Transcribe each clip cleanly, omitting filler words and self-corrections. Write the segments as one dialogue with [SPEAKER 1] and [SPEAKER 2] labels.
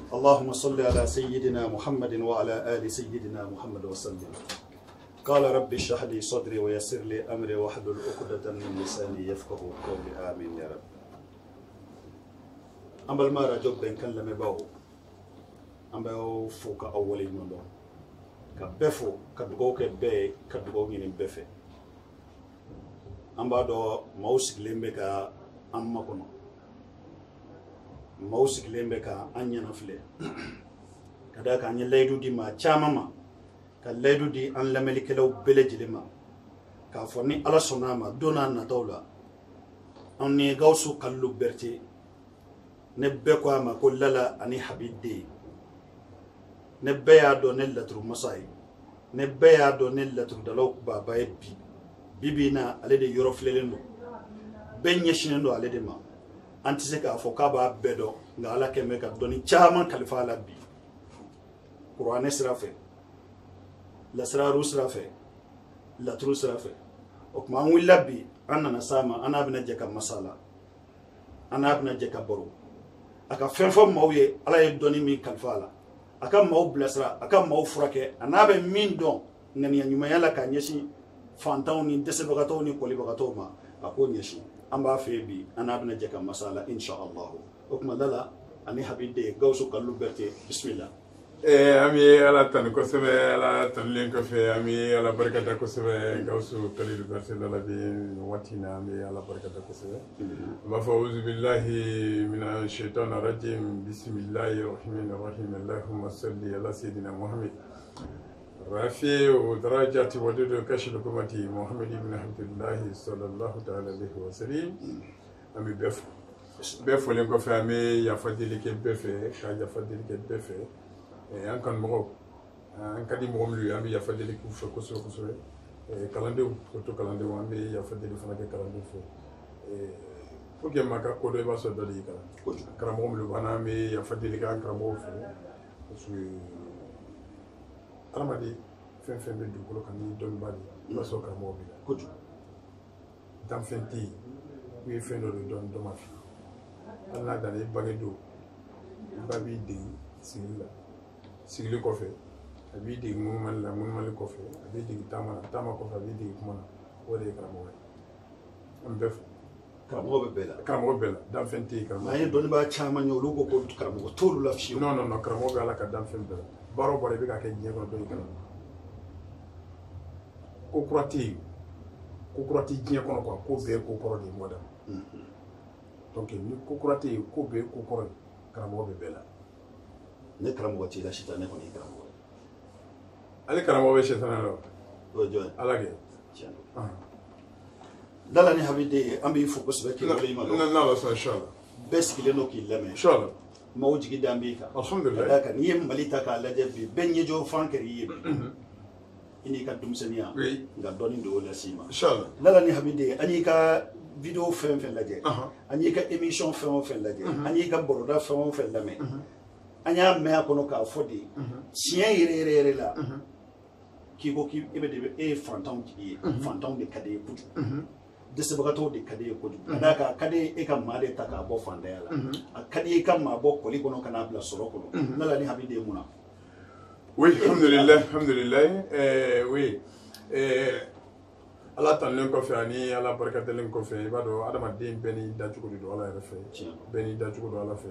[SPEAKER 1] اللهم صل على سيدنا محمد وعلى آل سيدنا محمد وسلم. قال رب اشرح لي صدري ويسر لي أمري واحلل عقدة من لساني يفقهوا قولي آمين يا رب. أما المرة جب بين كلمة باو أما فوق أولين من دون كبفو كدغو كبي كدغو من بفه أما دو موسك لمبكا أما كنو موسك لمبكا أني نفله كذا كان يلاقي دي ما شامما كلاقي دي أن لملك لو بلج لما كافوني على صنامة دونا نتولا أني غوسو كلو برتي نبكوا ما كل لا أني حبيدي نبيا دو نلترو مساي نبيا دو نلترو دلوك بابا بي بيبينا على دي يوروفلينو بين يشينو على دي ما أنت سكا فوكابا بدو نعلا كميكا دوني chairman كالفا لبي قرآن سرافه لسرا روس رافه لتروس رافه وكما نقول لبي أنا نسامة أنا ابن جكا مسالا أنا ابن جكا برو أكا فنفم مويه على يدوني مي كالفالا أكا مو بلسرا أكا مو فركة أنا بمين دون نني نيوميا لا كانيشي فانتوني دسبغاتوني كولي بغاتوما أكون يشي أما في بي أنا ابن جكا مسالا إن شاء الله وكما لا أني حبيدي غوسو كالو برتي بسم الله.
[SPEAKER 2] Ami ala tan ko sebe ala tan len ko fe ami ala barakata ko sebe gawsu kalil verse la bi watina ami ala barakata ko sebe wa fa'uzu billahi minash shaitanir rajim bismillahir rahmanir rahim allahumma salli ala sayidina muhammad rafi wa darajati wa dudu kashf kumati muhammad ibn abdullah sallallahu ta'ala alaihi wa sallam ami bef len ko fe ami ya fadili ke befe ka ya fadili ke befe an kan mɔgɔ an ka di mɔgɔ minnu ye an bɛ yafa deli k'u fɛ kosɛbɛ kosɛbɛ kalandenw surtout kalandenw an bɛ yafa deli fana kɛ kalandenw fɛ pour que maa ka ko dɔ i b'a sɔrɔ dɔ de y'i kalan karamɔgɔ minnu b'an na an bɛ yafa deli k'an karamɔgɔw fɛ parce que adamaden fɛn fɛn bɛ dugukolo kan ni dɔnnibaa de i b'a sɔrɔ karamɔgɔ b'i la kojugu danfɛn tɛ yen i ye fɛn dɔ de dɔn dɔ ma f'i ye hali n'a danna i bange don i ba b'i dege sigili la sigili kɔfɛ a b'i dege munumali la munumali kɔfɛ a b'i dege taama la taama kɔfɛ a b'i dege kuma na o de ye karamɔgɔ ye an bɛɛ fɔ
[SPEAKER 1] karamɔgɔ bɛ bɛɛ la
[SPEAKER 2] karamɔgɔ bɛɛ la danfɛn tɛ yen karamɔgɔ
[SPEAKER 1] an ye dɔnnibaa caman ye olu ko ko karamɔgɔ t'olu la fiyewu
[SPEAKER 2] non non non karamɔgɔ bɛ ala ka danfɛn bɛɛ la baara o baara i bɛ ka kɛ diɲɛ kɔnɔ dɔ y'i kalan ko kura tɛ yen ko kura tɛ diɲɛ kɔnɔ quoi ko bɛɛ ye ko kɔrɔ de ye mɔda donc ni ko kura tɛ yen ko bɛɛ ye ko kɔrɔ ye karamɔgɔ bɛ bɛɛ la
[SPEAKER 1] ne karamɔgɔ t'i la sitan ne kɔni ye karamɔgɔ ye
[SPEAKER 2] ale karamɔgɔ bɛ sɛtana la
[SPEAKER 1] o ye jɔn ye
[SPEAKER 2] ala kɛ
[SPEAKER 1] tiɲɛ don dala ni habiden an b'i fo kosɛbɛ k'i waleɲuman dɔn
[SPEAKER 2] n'ala sɔnna inchallah
[SPEAKER 1] bɛɛ sigilen don k'i lamɛn
[SPEAKER 2] inchallah
[SPEAKER 1] maaw jigi dan b'i kan
[SPEAKER 2] alhamdulillah
[SPEAKER 1] ka d'a kan n'i ye mali ta k'a lajɛ bi bɛɛ ɲɛjɔ fan kɛr'i ye bi i n'i ka denmisɛnniya nka dɔɔnin de y'o las'i ma
[SPEAKER 2] inchallah
[SPEAKER 1] dala ni habiden an y'i ka video fɛn o fɛn lajɛ an y'i ka émission fɛn o fɛn lajɛ an y'i ka baroda fɛn o fɛn lamɛn an y'a mɛn a kɔnɔ k'a fɔ de tiɲɛ yɛrɛ yɛrɛ la k'i ko k'i bɛ de e ye fantanw tigi ye fantanw de ka di ye kojugu dɛsɛbagatɔw de ka di ye kojugu ka d'a kan a ka di e ka maa de ta k'a bɔ fantanya la a ka di e ka maa bɔ kɔli kɔnɔ ka n'a bila sɔrɔ kɔnɔ n'ala ni habiden mun na
[SPEAKER 2] oui alhamdulillah alhamdulillah oui ala tanlen kɔfɛ ani ala barikadalen kɔfɛ i b'a dɔn adamaden bɛɛ n'i dacogo de don ala yɛrɛ fɛ bɛɛ n'i dacogo don ala fɛ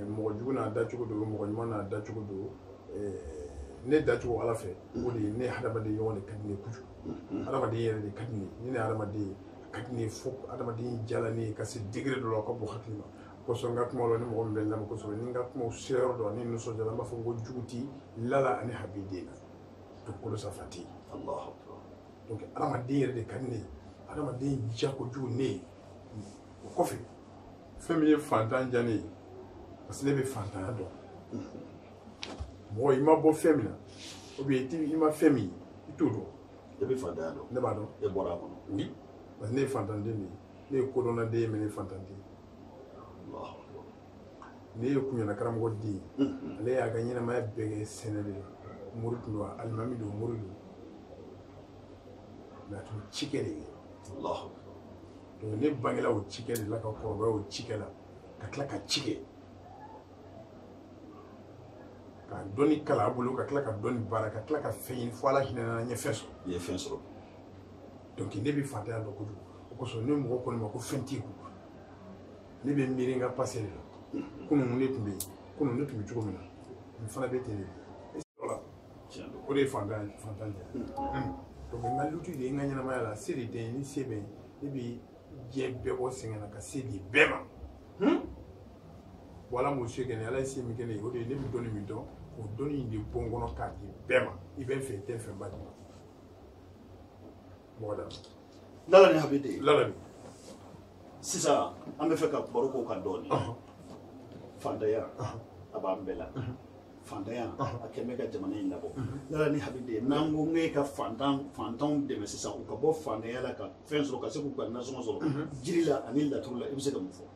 [SPEAKER 2] mɔgɔ jugu n'a dacogo don mɔgɔ ɲuman n'a dacogo don ne dacogo ala fɛ o de ye ne hadamaden ɲɔgɔn de ka di ne kojugu hadamaden yɛrɛ de ka di ne ni ne hadamaden ka di ne fo hadamaden jala ne ka se degré dɔ la ka bɔ hakili ma kosɔn n ka kuma la ni mɔgɔ min bɛ lamɛn kosɛbɛ ni n ka kumaw sera yɔrɔ dɔ ani nisɔndiya n b'a fɔ ko jugu ti lala ani habiden na dugukolo sanfɛ tɛ yen donc hadamaden yɛrɛ de ka di ne ye hadamaden ja kojugu ne ye o kɔfɛ fɛn min ye fantan ja ne ye parce que ne bɛ fantanya dɔn mɔgɔ i ma bɔ fɛn min na ou bien i ma fɛn min i t'o dɔn
[SPEAKER 1] e bɛ fantanya dɔn
[SPEAKER 2] ne b'a dɔn
[SPEAKER 1] e bɔra a kɔnɔ
[SPEAKER 2] oui parce que ne ye fantanden de ye ne ye kodɔnna den ye mais ne ye fantan den ne ye kuɲana karamɔgɔ den ye ale y'a ka ɲɛnamaya bɛɛ kɛ sɛnɛ de la mori tun don alimami don mori don mais a tun bɛ cikɛ de kɛ donc ne bangela o cikɛ de la ka kɔrɔbaya o cikɛ la ka tila ka ci kɛ ka dɔnni kala a bolo ka tila ka dɔnni baara ka tila ka fɛn ɲini fo ala hinɛ na n ye fɛn sɔrɔ.
[SPEAKER 1] I ye fɛn sɔrɔ.
[SPEAKER 2] donc ne bɛ fantanya dɔn kojugu o kosɔn ne mɔgɔ ko ne ma ko fɛn t'i kun ne bɛ miiri n ka passé de la kunun ne tun bɛ yen kunun ne tun bɛ cogo min na nin fana bɛ ten de o de ye fantanya donc n ka lutu de ye n ka ɲɛnamaya la se de tɛ yen ni se bɛ yen ne bɛ diɲɛ bɛɛ bɔ sɛgɛn na ka se di bɛɛ ma. Voilà mon cher Gagné, là ici, mais Gagné, il est donné mi don, pour donner une bonne bonne carte, il va faire tel fait bâtiment. Voilà.
[SPEAKER 1] Là, on est habité.
[SPEAKER 2] Là,
[SPEAKER 1] c'est ça. On me fait qu'à Boroko Kadoni. Fandaya, Abambela. Fandaya, à Kemeka Jamani Nabo. Là, on est habité. Nango Meka Fantam de Messissa, ou Kabo Fandaya, la Fence Rocasso, National Jirila, Anil, la Tula, il s'est comme fort.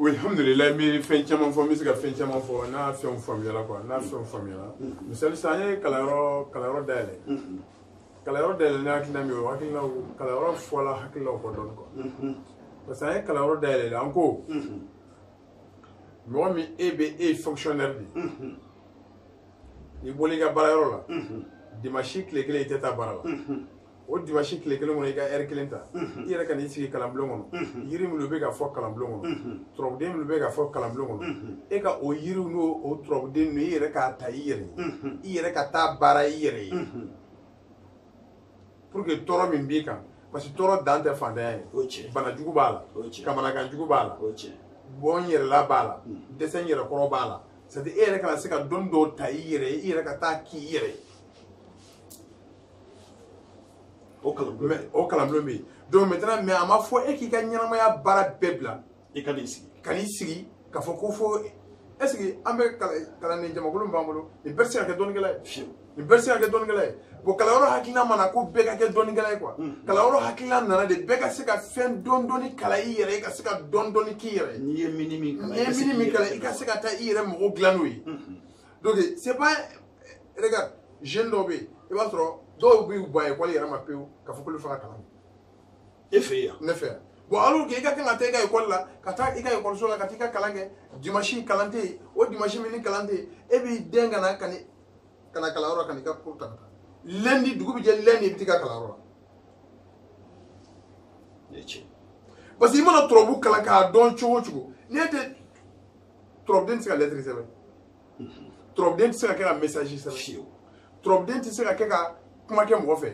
[SPEAKER 2] Oui, alhamdulillah, mais fɛn caman fɔ n bɛ se ka fɛn caman fɔ n'a fɛnw faamuyala quoi n'a fɛnw faamuyala misali sisan an ye kalanyɔrɔ dayɛlɛ kalanyɔrɔ dayɛlɛ ne hakilina min ye o hakilinaw kalanyɔrɔ fɔla hakilinaw kɔ dɔɔni quoi parce que an ye kalanyɔrɔ dayɛlɛ an ko mɔgɔ min e bɛ e fonctionnaire de i bɔra i ka baarayɔrɔ la dimanche tile kelen i tɛ taa baara la o dimanche tile kelen kɔnɔ i ka heure kelen ta i yɛrɛ ka n'i sigi kalanbulon kɔnɔ yiri minnu bɛ ka fɔ kalanbulon kɔnɔ turabuden minnu bɛ ka fɔ kalanbulon kɔnɔ e ka o yiriw n'o o turabuden ninnu i yɛrɛ k'a ta i yɛrɛ ye i yɛrɛ ka taa baara i yɛrɛ ye pour que tɔɔrɔ min b'i kan parce que tɔɔrɔ dan tɛ fantanya ye banajugu b'a la kamanaganjugu b'a la bɔn yɛrɛla b'a la dɛsɛ yɛrɛkɔrɔ b'a la c'est à dire e yɛrɛ kana se ka dɔnni dɔw ta i yɛrɛ ye i yɛrɛ ka taa k'i yɛrɛ ye. O kalanbulon bɛ yen donc maintenant mais a ma fɔ e k'i ka ɲɛnamaya baara bɛɛ bila
[SPEAKER 1] i ka n'i sigi
[SPEAKER 2] kan'i sigi k'a fɔ ko fo est ce que an bɛ kalanden jamakulu min b'an bolo nin bɛɛ tɛ se ka kɛ dɔnnikɛla ye nin bɛɛ tɛ se ka kɛ dɔnnikɛla ye bon kalanyɔrɔ hakilina mana ko bɛɛ ka kɛ dɔnnikɛla ye quoi kalanyɔrɔ hakilina nana de bɛɛ ka se ka fɛn dɔɔni kalan i yɛrɛ ye ka se ka dɔɔni k'i yɛrɛ ye
[SPEAKER 1] n'i ye mini min
[SPEAKER 2] kalan i ka se ka taa i yɛrɛ mɔgɔ dilan n'o ye donc c'est pas regarde jeune dɔw bɛ yen i b'a sɔrɔ dɔw b'u ban école yɛrɛ ma pewu k'a fɔ k'olu fana kalan
[SPEAKER 1] e fɛ yan
[SPEAKER 2] ne fɛ yan bon alors que i ka kan ka taa i ka école la ka taa i ka école so la ka taa i ka kalan kɛ dimanche kalan tɛ yen o dimanche min ni kalan tɛ yen e b'i den ka na kalanyɔrɔ ka n'i ka cours ta ka taa lundi dugu bɛ jɛ lundi i bɛ t'i ka kalanyɔrɔ la parce que i mana turabu kalan k'a dɔn cogo o cogo n'i tɛ turabuden tɛ se ka lettre sɛbɛn turabuden tɛ se ka kɛ ka message sɛbɛn turabuden tɛ se ka kɛ ka kuma kɛ mɔgɔ fɛ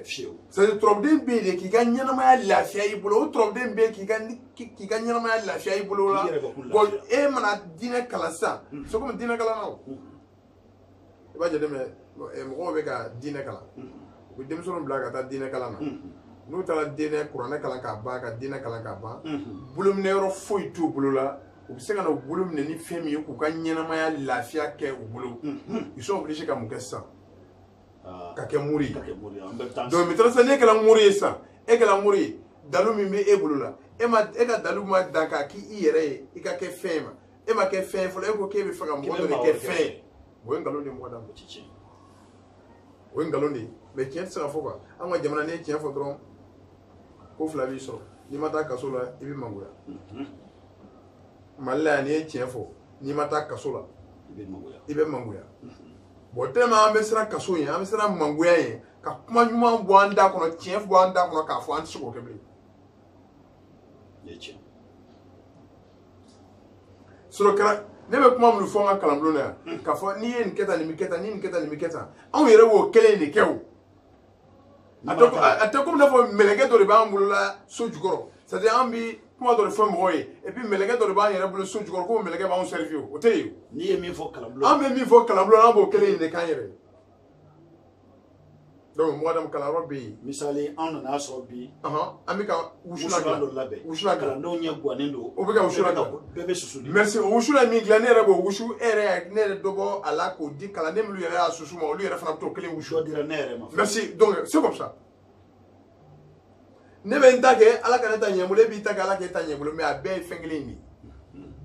[SPEAKER 2] c'est à dire turabuden bɛ yen de k'i ka ɲɛnamaya lafiya i bolo o turabuden bɛ yen k'i ka ɲɛnamaya lafiya i bolo la bon e mana diinɛ kalan sisan c'est comme diinɛ kalan na o i b'a jateminɛ mɔgɔw bɛ ka diinɛ kalan u bɛ denmisɛnninw bila ka taa diinɛ kalan na n'u taara diinɛ kuranɛ kalan k'a ban ka diinɛ kalan k'a ban bolominɛ yɔrɔ foyi t'u bolo la u bɛ se ka na u bolo minɛ ni fɛn min ye k'u ka ɲɛnamaya lafiya kɛ u bolo ils sont obligés ka mun kɛ sisan ka kɛ muri donc maintenant sisan n'e kɛra muri ye sisan e kɛra muri ye dalu min bɛ e bolo la e ka dalu ma dan k'a k'i yɛrɛ ye i ka kɛ fɛn ma e ma kɛ fɛn fɔlɔ e ko k'e bɛ fɛ ka mɔgɔ dɔ de kɛ fɛn ye o ye nkalon de ye mɔgɔ da o ye nkalon de ye mais tiɲɛ tɛ se ka fɔ quoi an ka jamana n'i ye tiɲɛ fɔ dɔrɔn ko fila b'i sɔrɔ n'i ma taa kaso la i bɛ mangoya mali la yan n'i ye tiɲɛ fɔ n'i ma taa kaso la i bɛ mangoya bon tellement an bɛ siran kaso ye an bɛ siran mangoya ye ka kuma ɲuman bɔ an da kɔnɔ tiɲɛ bɔ an da kɔnɔ k'a fɔ an tɛ se k'o kɛ bilen sɔrɔ kɛra ne bɛ kuma minnu fɔ an ka kalanbulon na yan k'a fɔ n'i ye nin kɛ tan nin bɛ kɛ tan ni nin kɛ tan nin bɛ kɛ tan anw yɛrɛ b'o kelen de kɛ o a tɛ komi n'a fɔ mɛlɛkɛ dɔ de b'an bolo la so jukɔrɔ c'est à dire an bi kuma dɔ de fɔ mɔgɔw ye et puis mɛlɛkɛ dɔ de b'an yɛrɛ bolo so jukɔrɔ ko mɛlɛkɛ b'anw servi o tɛ yen o
[SPEAKER 1] n'i ye min fɔ kalanbulon
[SPEAKER 2] an bɛ min fɔ kalanbulon an b'o kelen de k'an yɛrɛ ye donc mɔgɔ dama kalanyɔrɔ bɛ yen
[SPEAKER 1] misali an nana sɔrɔ bi
[SPEAKER 2] an bɛ ka wusula
[SPEAKER 1] dɔ labɛn
[SPEAKER 2] wusula
[SPEAKER 1] kalandenw ɲɛ gannen don
[SPEAKER 2] o bɛ ka wusula
[SPEAKER 1] bɛɛ bɛ susu
[SPEAKER 2] merci o wusula min dilan ne yɛrɛ b'o wusu e yɛrɛ ne yɛrɛ dɔ bɔ a la k'o di kalanden minnu yɛrɛ y'a susu ma olu yɛrɛ fana bɛ t'o kelen wusu
[SPEAKER 1] dɔ dira ne yɛrɛ ma
[SPEAKER 2] merci donc c'est comme ça ne bɛ n ta kɛ ala ka ne ta ɲɛ bolo e b'i ta kɛ ala k'e ta ɲɛ bolo mais a bɛɛ ye fɛn kelen de ye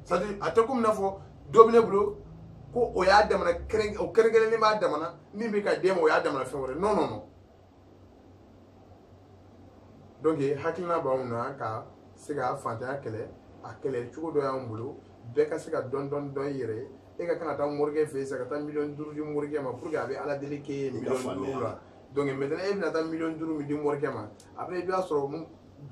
[SPEAKER 2] c'est à dire a tɛ komi n'a fɔ dɔ bɛ ne bolo ko o y'a damana o kɛrɛnkɛrɛnnen b'a damana min bɛ ka d'e ma o y'a damana fɛn wɛrɛ non non non donc hakilina b'anw na ka se ka fantanya kɛlɛ a kɛlɛ cogo dɔ y'anw bolo bɛɛ ka se ka dɔn i yɛrɛ ye e ka kan ka taa morikɛ fɛ yen sisan ka taa miliyɔn 5 di morikɛ ma pour que a bɛ ala deli k'e ye miliyɔn 5 la donc maintenant e bɛna taa miliyɔn 5 min di morikɛ ma après i b'a sɔrɔ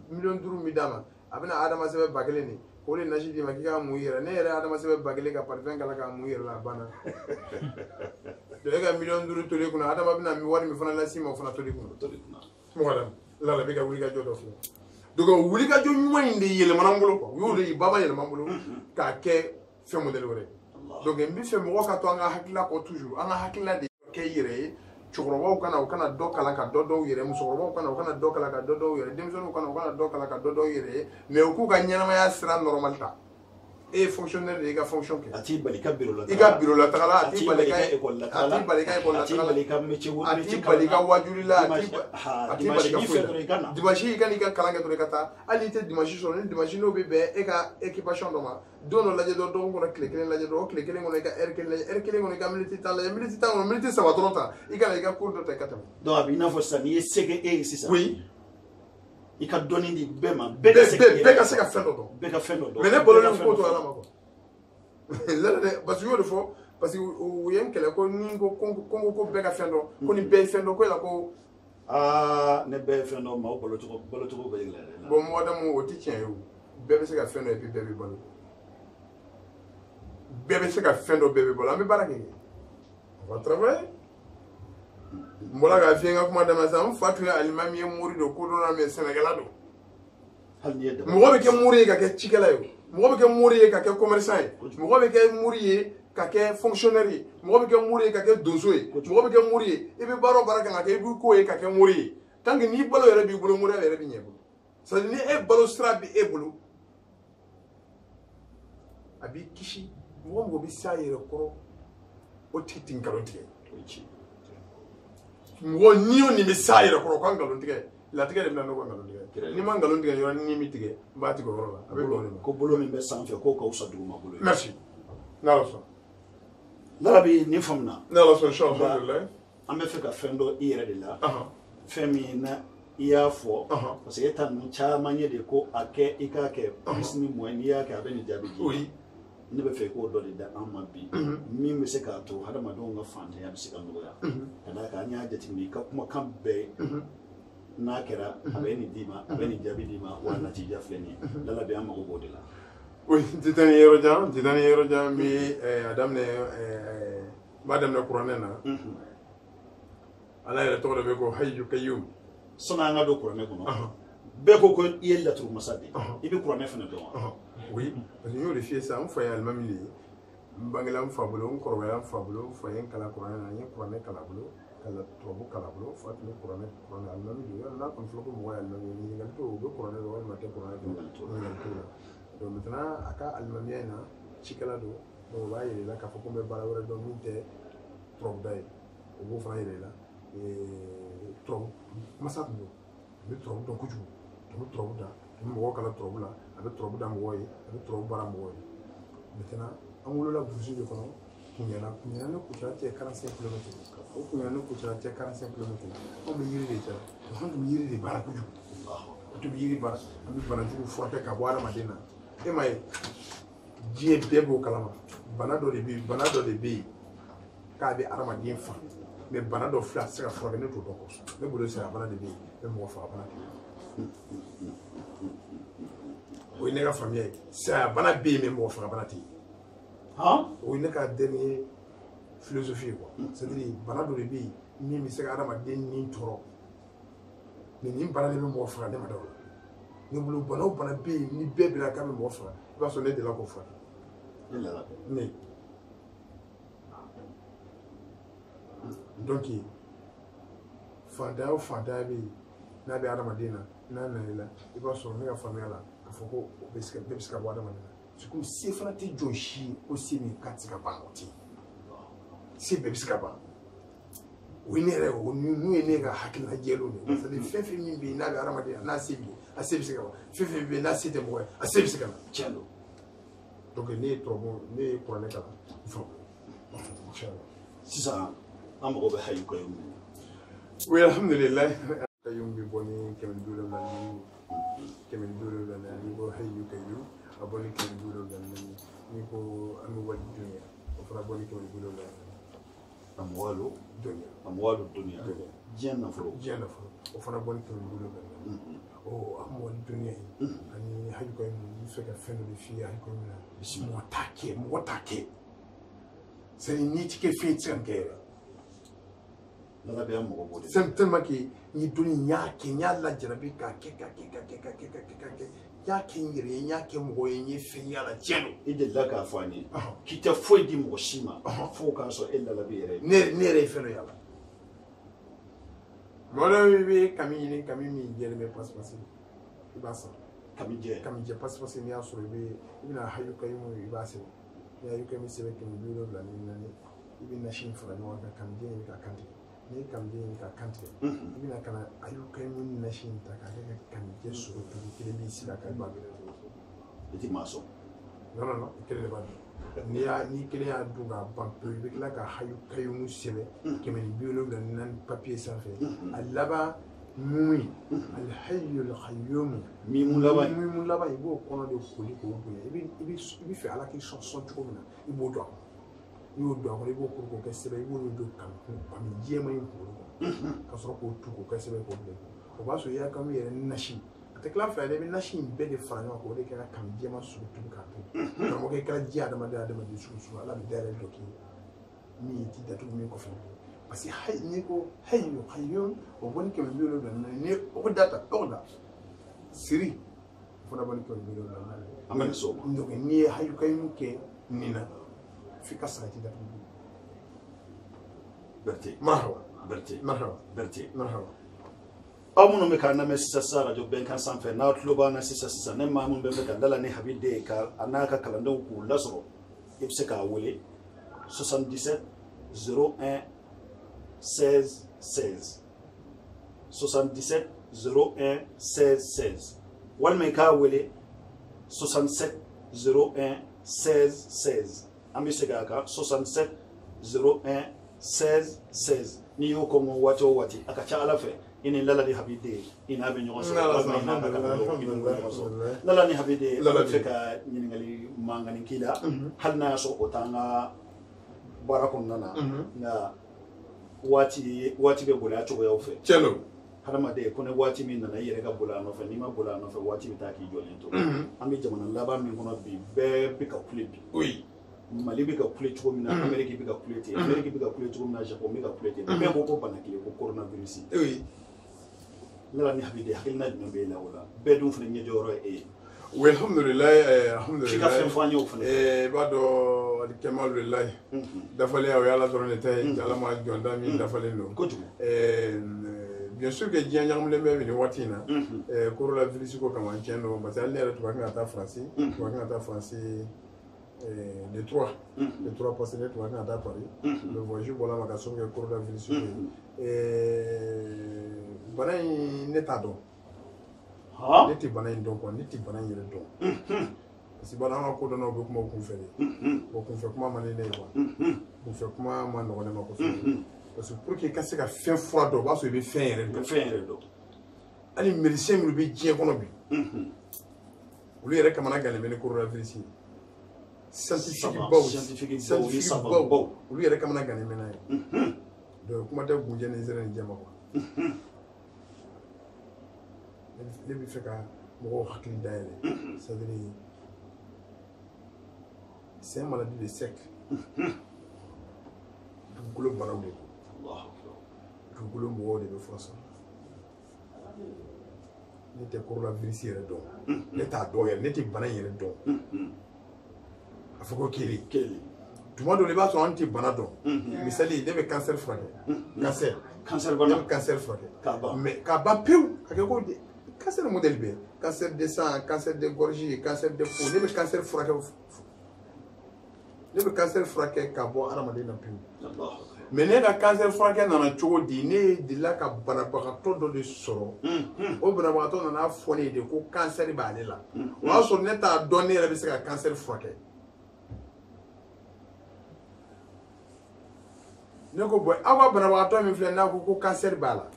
[SPEAKER 2] miliyɔn 5 min d'a ma a bɛna adama sɛbɛn 1000 de o de nasi d'i ma k'i k'a mun i yɛrɛ ne yɛrɛ adama sɛbɛn 1000 ka parfum kala k'a mun i yɛrɛ la a banna donc e ka miliyɔn 5 tolen kunna adama bɛna wari min fana las'i ma o fana tolen kunna mɔgɔ la bɛ ka wuli ka jɔ dɔ filɛ donc wuli ka jɔ ɲuman in de yɛlɛmana n bolo quoi u y'o de baba yɛlɛma n bolo k'a kɛ fɛn modèle wɛrɛ donc n bɛ fɛ mɔgɔ ka to an ka hakilila kɔ toujours an ka hakilila de kɛ i yɛrɛ ye cɛkɔrɔbaw kana u kana dɔ kalan ka dɔ dɔw yɛrɛ musokɔrɔbaw kana u kana dɔ kalan ka dɔ dɔw yɛrɛ denmisɛnninw kana u kana dɔ kalan ka dɔ dɔw yɛrɛ ye mais u k'u ka ɲɛnamaya sira normal ta e ye fonctionnaire de ye i ka fonction kɛ
[SPEAKER 1] a t'i bali i ka bureau la
[SPEAKER 2] i ka bureau la tagala a t'i bali i ka
[SPEAKER 1] école la tagala
[SPEAKER 2] a t'i bali i ka école la
[SPEAKER 1] a t'i bali i ka métier
[SPEAKER 2] a t'i bali i ka wajuli la a t'i bali i ka foyi la dimanche i ka n'i ka kalan kɛ dɔrɔn i ka taa hali n'i tɛ dimanche sɔrɔ ni dimanche n'o bɛ bɛn e ka équipation dɔ ma don dɔ lajɛ dɔrɔn dɔgɔkun kɔnɔ tile 1 lajɛ dɔrɔn o tile 1 kɔnɔ i ka heure 1 lajɛ heure 1 kɔnɔ i ka minute 10 lajɛ minute 10 kɔnɔ minute 3 dɔrɔn ta i ka na i ka cours dɔ ta i ka tɛmɛ
[SPEAKER 1] donc a bɛ i n'a fɔ sisan n'i ye se kɛ e ye sisan
[SPEAKER 2] oui
[SPEAKER 1] i ka dɔnni di bɛɛ ma
[SPEAKER 2] bɛɛ ka se ka fɛn dɔ dɔn
[SPEAKER 1] bɛɛ ka fɛn dɔ dɔn
[SPEAKER 2] mais ne balolen ko to ala ma quoi parce que y'o de fɔ parce que u ye n kɛlɛ ko ni ko bɛɛ ka fɛn dɔn ko ni bɛɛ ye fɛn dɔn ko yala ko
[SPEAKER 1] ne bɛɛ ye fɛn dɔn maaw balocogo bɛ yɛlɛ
[SPEAKER 2] bon mɔdamu o tɛ tiɲɛ ye o bɛɛ bɛ se ka fɛn dɔ et puis bɛɛ bɛ balo bɛɛ bɛ se ka fɛn dɔ bɛɛ bɛ balo an bɛ baara kɛ on va travailler n bɔra k'a f'i ye n ka kuma daminɛ sisan n fa tun ye alimami ye mori don kodɔnna mais sɛnɛkɛla don mɔgɔ bɛ kɛ mori ye ka kɛ cikɛla ye mɔgɔ bɛ kɛ mori ye ka kɛ commerçant ye mɔgɔ bɛ kɛ mori ye ka kɛ fonctionnaire ye mɔgɔ bɛ kɛ mori ye ka kɛ donso ye mɔgɔ bɛ kɛ mori ye i bɛ baara o baara kan ka kɛ i b'i ko ye ka kɛ mori ye tant que n'i balo yɛrɛ b'i bolo mori yɛrɛ bɛ ɲɛ bolo c'est à dire ni e balo sira bɛ e bolo a b'i kisi mɔgɔ mɔgɔ bɛ s'a yɛrɛ kɔrɔ o tigi tɛ nkalon tigɛ mɔgɔ ni o ni bɛ s'a yɛrɛ kɔrɔ o ka nkalon tigɛ latigɛ de bɛ na n'o ka nkalon tigɛ n'i ma nkalon tigɛ yɔrɔ ni min tigɛ n b'a tigɛ o yɔrɔ la a bɛ bɛn o de ma
[SPEAKER 1] ko bolo min bɛ sanfɛ k'o ka wusa duguma bolo ye
[SPEAKER 2] merci n'ala sɔn
[SPEAKER 1] n'ala bɛ nin faamuna
[SPEAKER 2] n'ala sɔn alhamdulilayi
[SPEAKER 1] an bɛ fɛ ka fɛn dɔ i yɛrɛ de la fɛn min na i y'a fɔ parce que e ta ninnu caman ye de ko a kɛ i k'a kɛ plus ni moins n'i y'a kɛ a bɛ nin jaabi di ne bɛ fɛ i k'o dɔ de da an ma bi min bɛ se k'a to hadamadenw ka fantanya bɛ se ka nɔgɔya ka d'a kan an y'a jateminɛ i ka kumakan bɛɛ n'a kɛra a bɛ nin d'i ma a bɛ nin jaabi d'i ma wa natija filɛ nin ye n'ala bɛ an mago b'o de la
[SPEAKER 2] oui n tɛ taa ni yɔrɔ jan n bɛ a daminɛ n b'a daminɛ kuranɛ na ala yɛrɛ tɔgɔ dɔ bɛ ko hayyu kayyum
[SPEAKER 1] sani an ka don kuranɛ kɔnɔ bɛɛ ko i ye laturu masa de i bɛ kuranɛ fana dɔn wa
[SPEAKER 2] oui parce que n y'o de f'i ye sisan n fa ye alimami de ye n bangela n fa bolo n kɔrɔbayala n fa bolo n fa ye n kalan kuranɛ na n ye kuranɛ kalan bolo ka tubabu kalan bolo fa tun bɛ kuranɛ alimami de ye n'a kɔni fɔra ko mɔgɔ ye alimami ye ɲininkali t'o u bɛ kuranɛ dɔn walima tɛ kuranɛ dɔn ɲininkali t'o la donc maintenant a ka alimamiya in na cikɛla don donc o b'a yira i la k'a fɔ ko n bɛ baara wɛrɛ dɔn min tɛ turabuda ye o b'o fana yira i la turabu masa tun don a bɛ turabu dɔn kojugu a bɛ turabu da a bɛ mɔgɔw kalan turabu la a bɛ turabu da mɔgɔw ye a bɛ turabu baara mɔgɔw ye maintenant an wolola burusi de kɔnɔ kuɲana ni kucala cɛ 45 km o kuɲana ni kucala cɛ 45 km anw bɛ yiri de cɛ an tun bɛ yiri de baara kojugu an tun bɛ yiri baara an bɛ banajugu furakɛ ka bɔ adamaden na e ma ye diɲɛ bɛɛ b'o kalama bana dɔ de bɛ yen k'a bɛ adamaden faga mais bana dɔ filɛ a tɛ se ka furakɛ ne t'o dɔn kosɛbɛ ne bolo saya bana de bɛ yen ne mɔgɔ faga bana tɛ o ye ne ka faamuya ye saya bana bɛ yen mais mɔgɔ faga bana tɛ yen o ye ne ka dernier philosophie ye quoi c'est à dire bana dɔ de bɛ yen min bɛ se ka adamaden ni tɔɔrɔ mais nin bana de bɛ mɔgɔ faga ne ma da o la ne bolo bana o bana bɛ yen ni bɛɛ bila k'a bɛ mɔgɔ faga i b'a sɔrɔ ne delila k'o furakɛ ne donc fantanya o fantanya bɛ yen n'a bɛ adamaden na n'a nana i la i b'a sɔrɔ ne ka faamuya la k'a fɔ ko bɛɛ bɛ se ka bɔ adamaden na c'est comme se fana tɛ jɔn si ye ko se min k'a tɛ se ka ban o tɛ yen se bɛɛ bɛ se ka ban o ye ne yɛrɛ o n'u ye ne ka hakilina jɛlenw de ye c'est à dire fɛn fɛn min bɛ yen n'a bɛ adamaden na n'a se bɛ yen a se bɛ se ka ban fɛn fɛn bɛ yen n'a se tɛ mɔgɔ ye a se bɛ se ka na tiɲɛ don donc ne ye tubabu ne ye kuranɛ kalan n fa
[SPEAKER 1] sisan an mago bɛ hayu kayyum
[SPEAKER 2] oui alhamdulilayi kayyum bɛ bɔ ni 570 ni 570 ni ko hayu kayyum aboni ke bulo dan ni ko ami wal dunya o fara boni ke bulo dan
[SPEAKER 1] amwalu dunya janna furo
[SPEAKER 2] o fara boni ke bulo dan o amwal dunya ani haju ko ni feka fendo de fi haju ko na bismo take c'est ni tike fi tsankere
[SPEAKER 1] la be am ko
[SPEAKER 2] c'est tellement que ni dunya ke nya la jarabi ka ke ya ke ngire ya ke mo yenye fi ya la jeno
[SPEAKER 1] ide la ka fani kita foi di mo shima fo ka so ella la be
[SPEAKER 2] ne re feno ya Mora bebe kami mi jere me pass ibasa kami je pass ni aso bebe ina hayuka yimu ibasa ya yuka mi sebe kemi biro la ni ibi na shin fara no ka kami je ka kanti ni kami je ka kanti ibi na kana ayuka yimu na shin ta ka kami je so to kile mi sila ka ba
[SPEAKER 1] iti maso
[SPEAKER 2] no kile ba ni kile ya duga banto ibi kila ka hayuka yimu sebe kemi biro la nan papier ça fait alaba mui alhayy alqayyum
[SPEAKER 1] mi mulaba
[SPEAKER 2] ibo kono de foli ko buya ibi fe ala ki chanson to mina ibo do ko ibo ko ko sebe ibo do kam mi jema ko ka so ko tu ko sebe ko be o ba so ya kam yere nashi ate kla fa de nashi be de fara ko de ka kam jema su tu ka to ko ke kala ji adama di su ala be dere do ki mi ti da tu mi ko fa parce que hay ni ko hayyu qayyum o boni ke mbiro dan ni o data oda siri fona boni ke mbiro dan
[SPEAKER 1] amane so
[SPEAKER 2] ndo ni hayyu qayyum ke nina fi kasrati da
[SPEAKER 1] berti
[SPEAKER 2] marhaba
[SPEAKER 1] amuno me kana me sisa sara jo ben kan sanfe na tloba na sisa ne mamun be ka dala ne habide ka anaka kalando ku lasro ibse ka wole 77 01 16 16 77 01 16 16 wal me ka wele 67 01 16 16 ambi sega ka 67 01 16 16 ni yo ko mo wato wati aka cha ala fe ini lala di habide ina be nyoso lala ni habide fe ka nyingali mangani kila halna so otanga barakon nana na wati be bula cogo yaw fe
[SPEAKER 2] celo
[SPEAKER 1] hadama de ko ne wati min nana yere ka bula no fe ni ma bula no fe wati bi ta ki jolen to ambi jamana laba min kono bi be ka kule bi
[SPEAKER 2] oui
[SPEAKER 1] mali bi ka kule cogo mina amerique bi ka kule te amerique bi ka kule cogo mina japon bi ka kule te be ko bana kile ko coronavirus
[SPEAKER 2] oui
[SPEAKER 1] la ni habide hakilna dum be la wala be dum fene nyejoro
[SPEAKER 2] alhamdulillah
[SPEAKER 1] kika fen fanyo fene
[SPEAKER 2] bado alkamal lillahi dafale ya yalla dorone tay yalla ma jonda mi dafale no bien sûr que dia nyam le mebe ni watina pour la virus ko kama tieno parce que elle to va ta français les trois passés to va ta Paris le voyage voilà ma kaso que pour la virus bana neta do ha neti bana ndo ko neti bana yere do si bana ma ko do no be kuma ku fere ko ku fe kuma mane ne ba ku fe kuma ma no ne ma ko parce que pour que ka se ka fin froid do ba so be fin yere do ani médecin mi be jie kono bi ulu yere kamana gale be ne coronavirus scientifique baw ulu yere kamana gale me na do kuma da gunje ne zere ne jema ko le bi feka mo hakili daele c'est-à-dire c'est une maladie de siècle dugukolo banaw de dugukolo mɔgɔw de bɛ fura sɔrɔ ne tɛ coronavirus yɛrɛ dɔn ne t'a dɔn yɛrɛ ne tɛ bana yɛrɛ dɔn a fɔ ko kelen tuma dɔ la i b'a sɔrɔ an tɛ bana dɔn misali ne bɛ cancer furakɛ cancer furakɛ mais k'a ban pewu ka kɛ ko cancer modèle bɛ cancer de sang cancer de gorge cancer de peau ne bɛ cancer furakɛ ka bɔ adamaden na pewu mais ne ka cancer furakɛ nana cogo di ne delila ka banabagatɔ dɔ de sɔrɔ o banabagatɔ nana fɔ ne de ko cancer b'ale la o y'a sɔrɔ ne t'a dɔn ne yɛrɛ bɛ se ka cancer furakɛ ne ko bon aw ka banabagatɔ min filɛ n'a ko cancer b'a la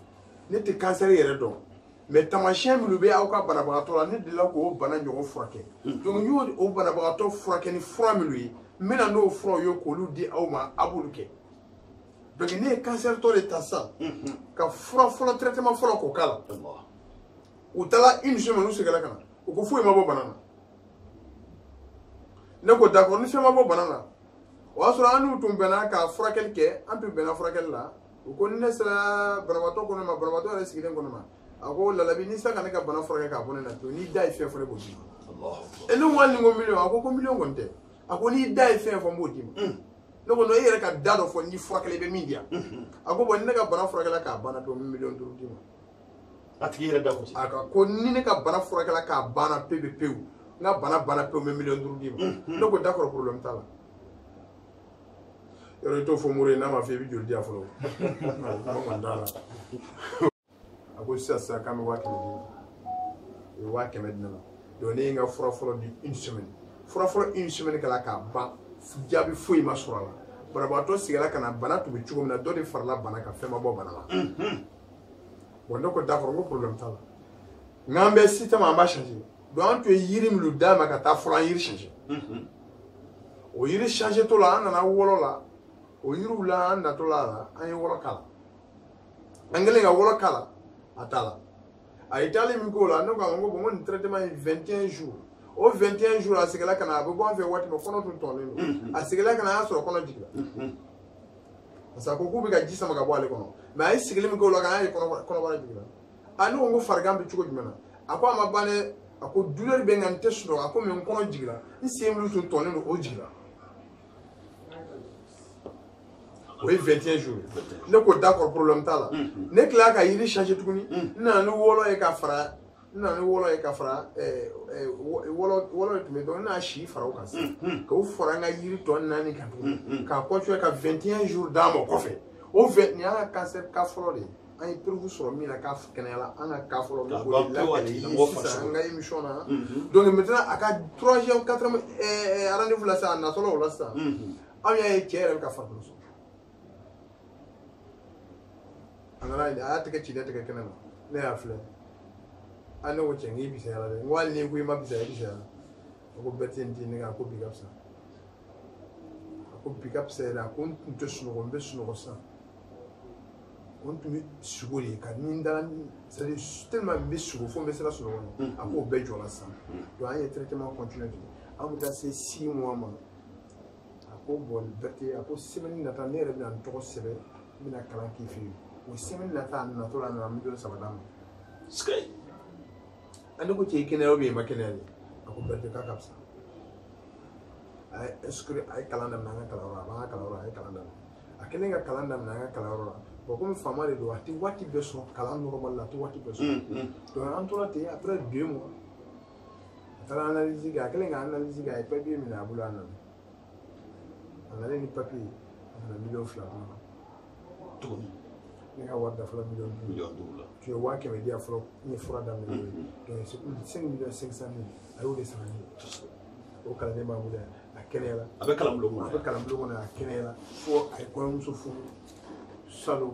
[SPEAKER 2] ne tɛ cancer yɛrɛ dɔn mais tamasiyɛn minnu bɛ aw ka banabagatɔ la ne delila k'o bana ɲɔgɔn furakɛ donc n y'o o banabagatɔ furakɛ ni fura minnu ye n bɛna n'o furaw ye k'olu di aw ma a b'olu kɛ donc ne ye cancer tɔ de ta sisan ka fura fɔlɔ traitement fɔlɔ k'o k'a la u taara une semaine u seginna ka na u ko foyi ma bɔ bana na ne ko d'accord ni fɛn ma bɔ bana na o y'a sɔrɔ an n'u tun bɛnna ka furakɛli kɛ an tun bɛnna furakɛli la u ko ni ne sera banabagatɔ ko ne ma banabagatɔ yɛrɛ sigilen ko ne ma a ko Lalabi n'i sera ka ne ka bana furakɛ k'a bɔ ne na to n'i da ye fɛn fɔ ne b'o d'i ma e ne ko hali ni n ko miliyɔn a ko miliyɔn kɔni tɛ a ko n'i da ye fɛn fɔ n b'o d'i ma ne ko non e yɛrɛ ka da dɔ fɔ n'i furakɛli i bɛ min di yan a ko bon ni ne ka bana furakɛla k'a banna to miliyɔn 5 d'i ma
[SPEAKER 1] a tigi yɛrɛ da ko ten
[SPEAKER 2] a ko ni ne ka bana furakɛla k'a banna pewu pewu n ka bana banna pewu n bɛ miliyɔn 5 d'i ma ne ko d'accord problème t'a la yɔrɔ i t'o fɔ mori ye n'a ma fɔ i bɛ joli di yan fɔlɔ o kɔni t'a la a ko sisan k'an bɛ 1000 di o ye 500 di ne ma donc ne ye n ka fura fɔlɔ di une semaine fura fɔlɔ une semaine kɛla k'a ban jaabi foyi ma sɔrɔ a la banabagatɔ sigira ka na bana tun bɛ cogo min na dɔ de farala bana kan fɛn ma bɔ bana la bon ne ko d'accord n ko problème t'a la nka an bɛ système an b'a changer donc an tun ye yiri minnu d'a ma ka taa fɔlɔ an yiri changer o yiri changer tɔ la an nana wɔlɔ la o yiriw la an natɔ la a la an ye wɔlɔ k'a la an kɛlen ka wɔlɔ k'a la a t'a la a ye taali min k'o la ne ko a ma ko bon ko nin traitement ye 21 jours o 21 jours a seginna ka na a bɛ bɔ an fɛ waati min kɔnɔ tun tɔnnen don a seginna ka na a y'a sɔrɔ kɔnɔ jiginna parce que a ko k'u bɛ ka ji sama ka bɔ ale kɔnɔ mais a ye sigili min k'o la k'an y'a ye kɔnɔbara jiginna a ne ko n ko farigan bɛ cogo jumɛn na a ko a ma ban dɛ a ko douleur bɛ n kan n tɛ sunɔgɔ a ko mais n kɔnɔ jiginna n sen minnu tun tɔnnen don o jiginna o ye 21 jours ne ko d'accord problème t'a la ne tilala ka yiri changer tuguni n nana ni wɔlɔ ye ka fara wɔlɔ ye tun bɛ dɔn n n'a si fara o kan sisan k'o fara n ka yiri tɔ 4 kan tuguni k'a continuer ka 21 jours d'a ma kɔfɛ o nin y'an ka cancer cas fɔlɔ de ye an ye preuve sɔrɔ min na k'a kɛnɛyala an ka cas fɔlɔ ne b'o de lakale sisan an ka émission na donc maintenant a ka 3e 4e rendez-vous la sisan a natɔla o la sisan anw y'a ye cɛ yɛrɛ bɛ ka farikolo sɔrɔ a nana a y'a tɛgɛ ci ne tɛgɛ kɛnɛ ma ne y'a filɛ a ne ko cɛ nk'i bisayala dɛ n ko hali n'i ko i ma bisaya i bisayala a ko bɛɛ tɛ n di ne kan a ko bi ka fisa a ko bi ka fisa yɛrɛ a ko n tun tɛ sunɔgɔ n bɛ sunɔgɔ sisan ko n tun bɛ sugo de ka ni n dara c'est à dire tellement n bɛ sugo fo n bɛ se ka sunɔgɔ ye a k'o bɛɛ jɔra sisan donc an ye traitement continuer de an bɛ taa se 6 mois ma a ko bon Berete a ko semaine nata ne yɛrɛ bɛna n tɔgɔ sɛbɛn n bɛna kalan k'i fɛ yen o semaine nata a natɔ la a nana miliyɔn 3 d'a ma a ne ko cɛ i kɛnɛya ou bien i ma kɛnɛya de a ko Berete k'a ka fisa a ye inscrit a ye kalan daminɛ an ka kalanyɔrɔ la a b'an ka kalanyɔrɔ la a ye kalan daminɛ a kɛlen ka kalan daminɛ an ka kalanyɔrɔ la bon komi faama de don a tɛ waati bɛɛ sɔrɔ kalan normal la a tɛ waati bɛɛ sɔrɔ donc an tora ten après 2 mois a taara analyse kɛ a kɛlen ka analyse kɛ a ye papier minɛ a bolo a nana a nalen ni papier a nana miliyɔn 2 d'a ma
[SPEAKER 1] tuguni
[SPEAKER 2] ne ka wari dafala miliyɔn 5 la tu ye 500 di a fɔlɔ n ye fura daminɛ donc c'est plus de 5 millions 500 000 a y'o de sara ne ye o kalanden b'a bolo yan a kɛnɛyara
[SPEAKER 1] a bɛ kalan bulon kɔnɔ
[SPEAKER 2] a bɛ kalan bulon kɔnɔ a kɛnɛyara fo a ye kɔɲɔmuso furu salon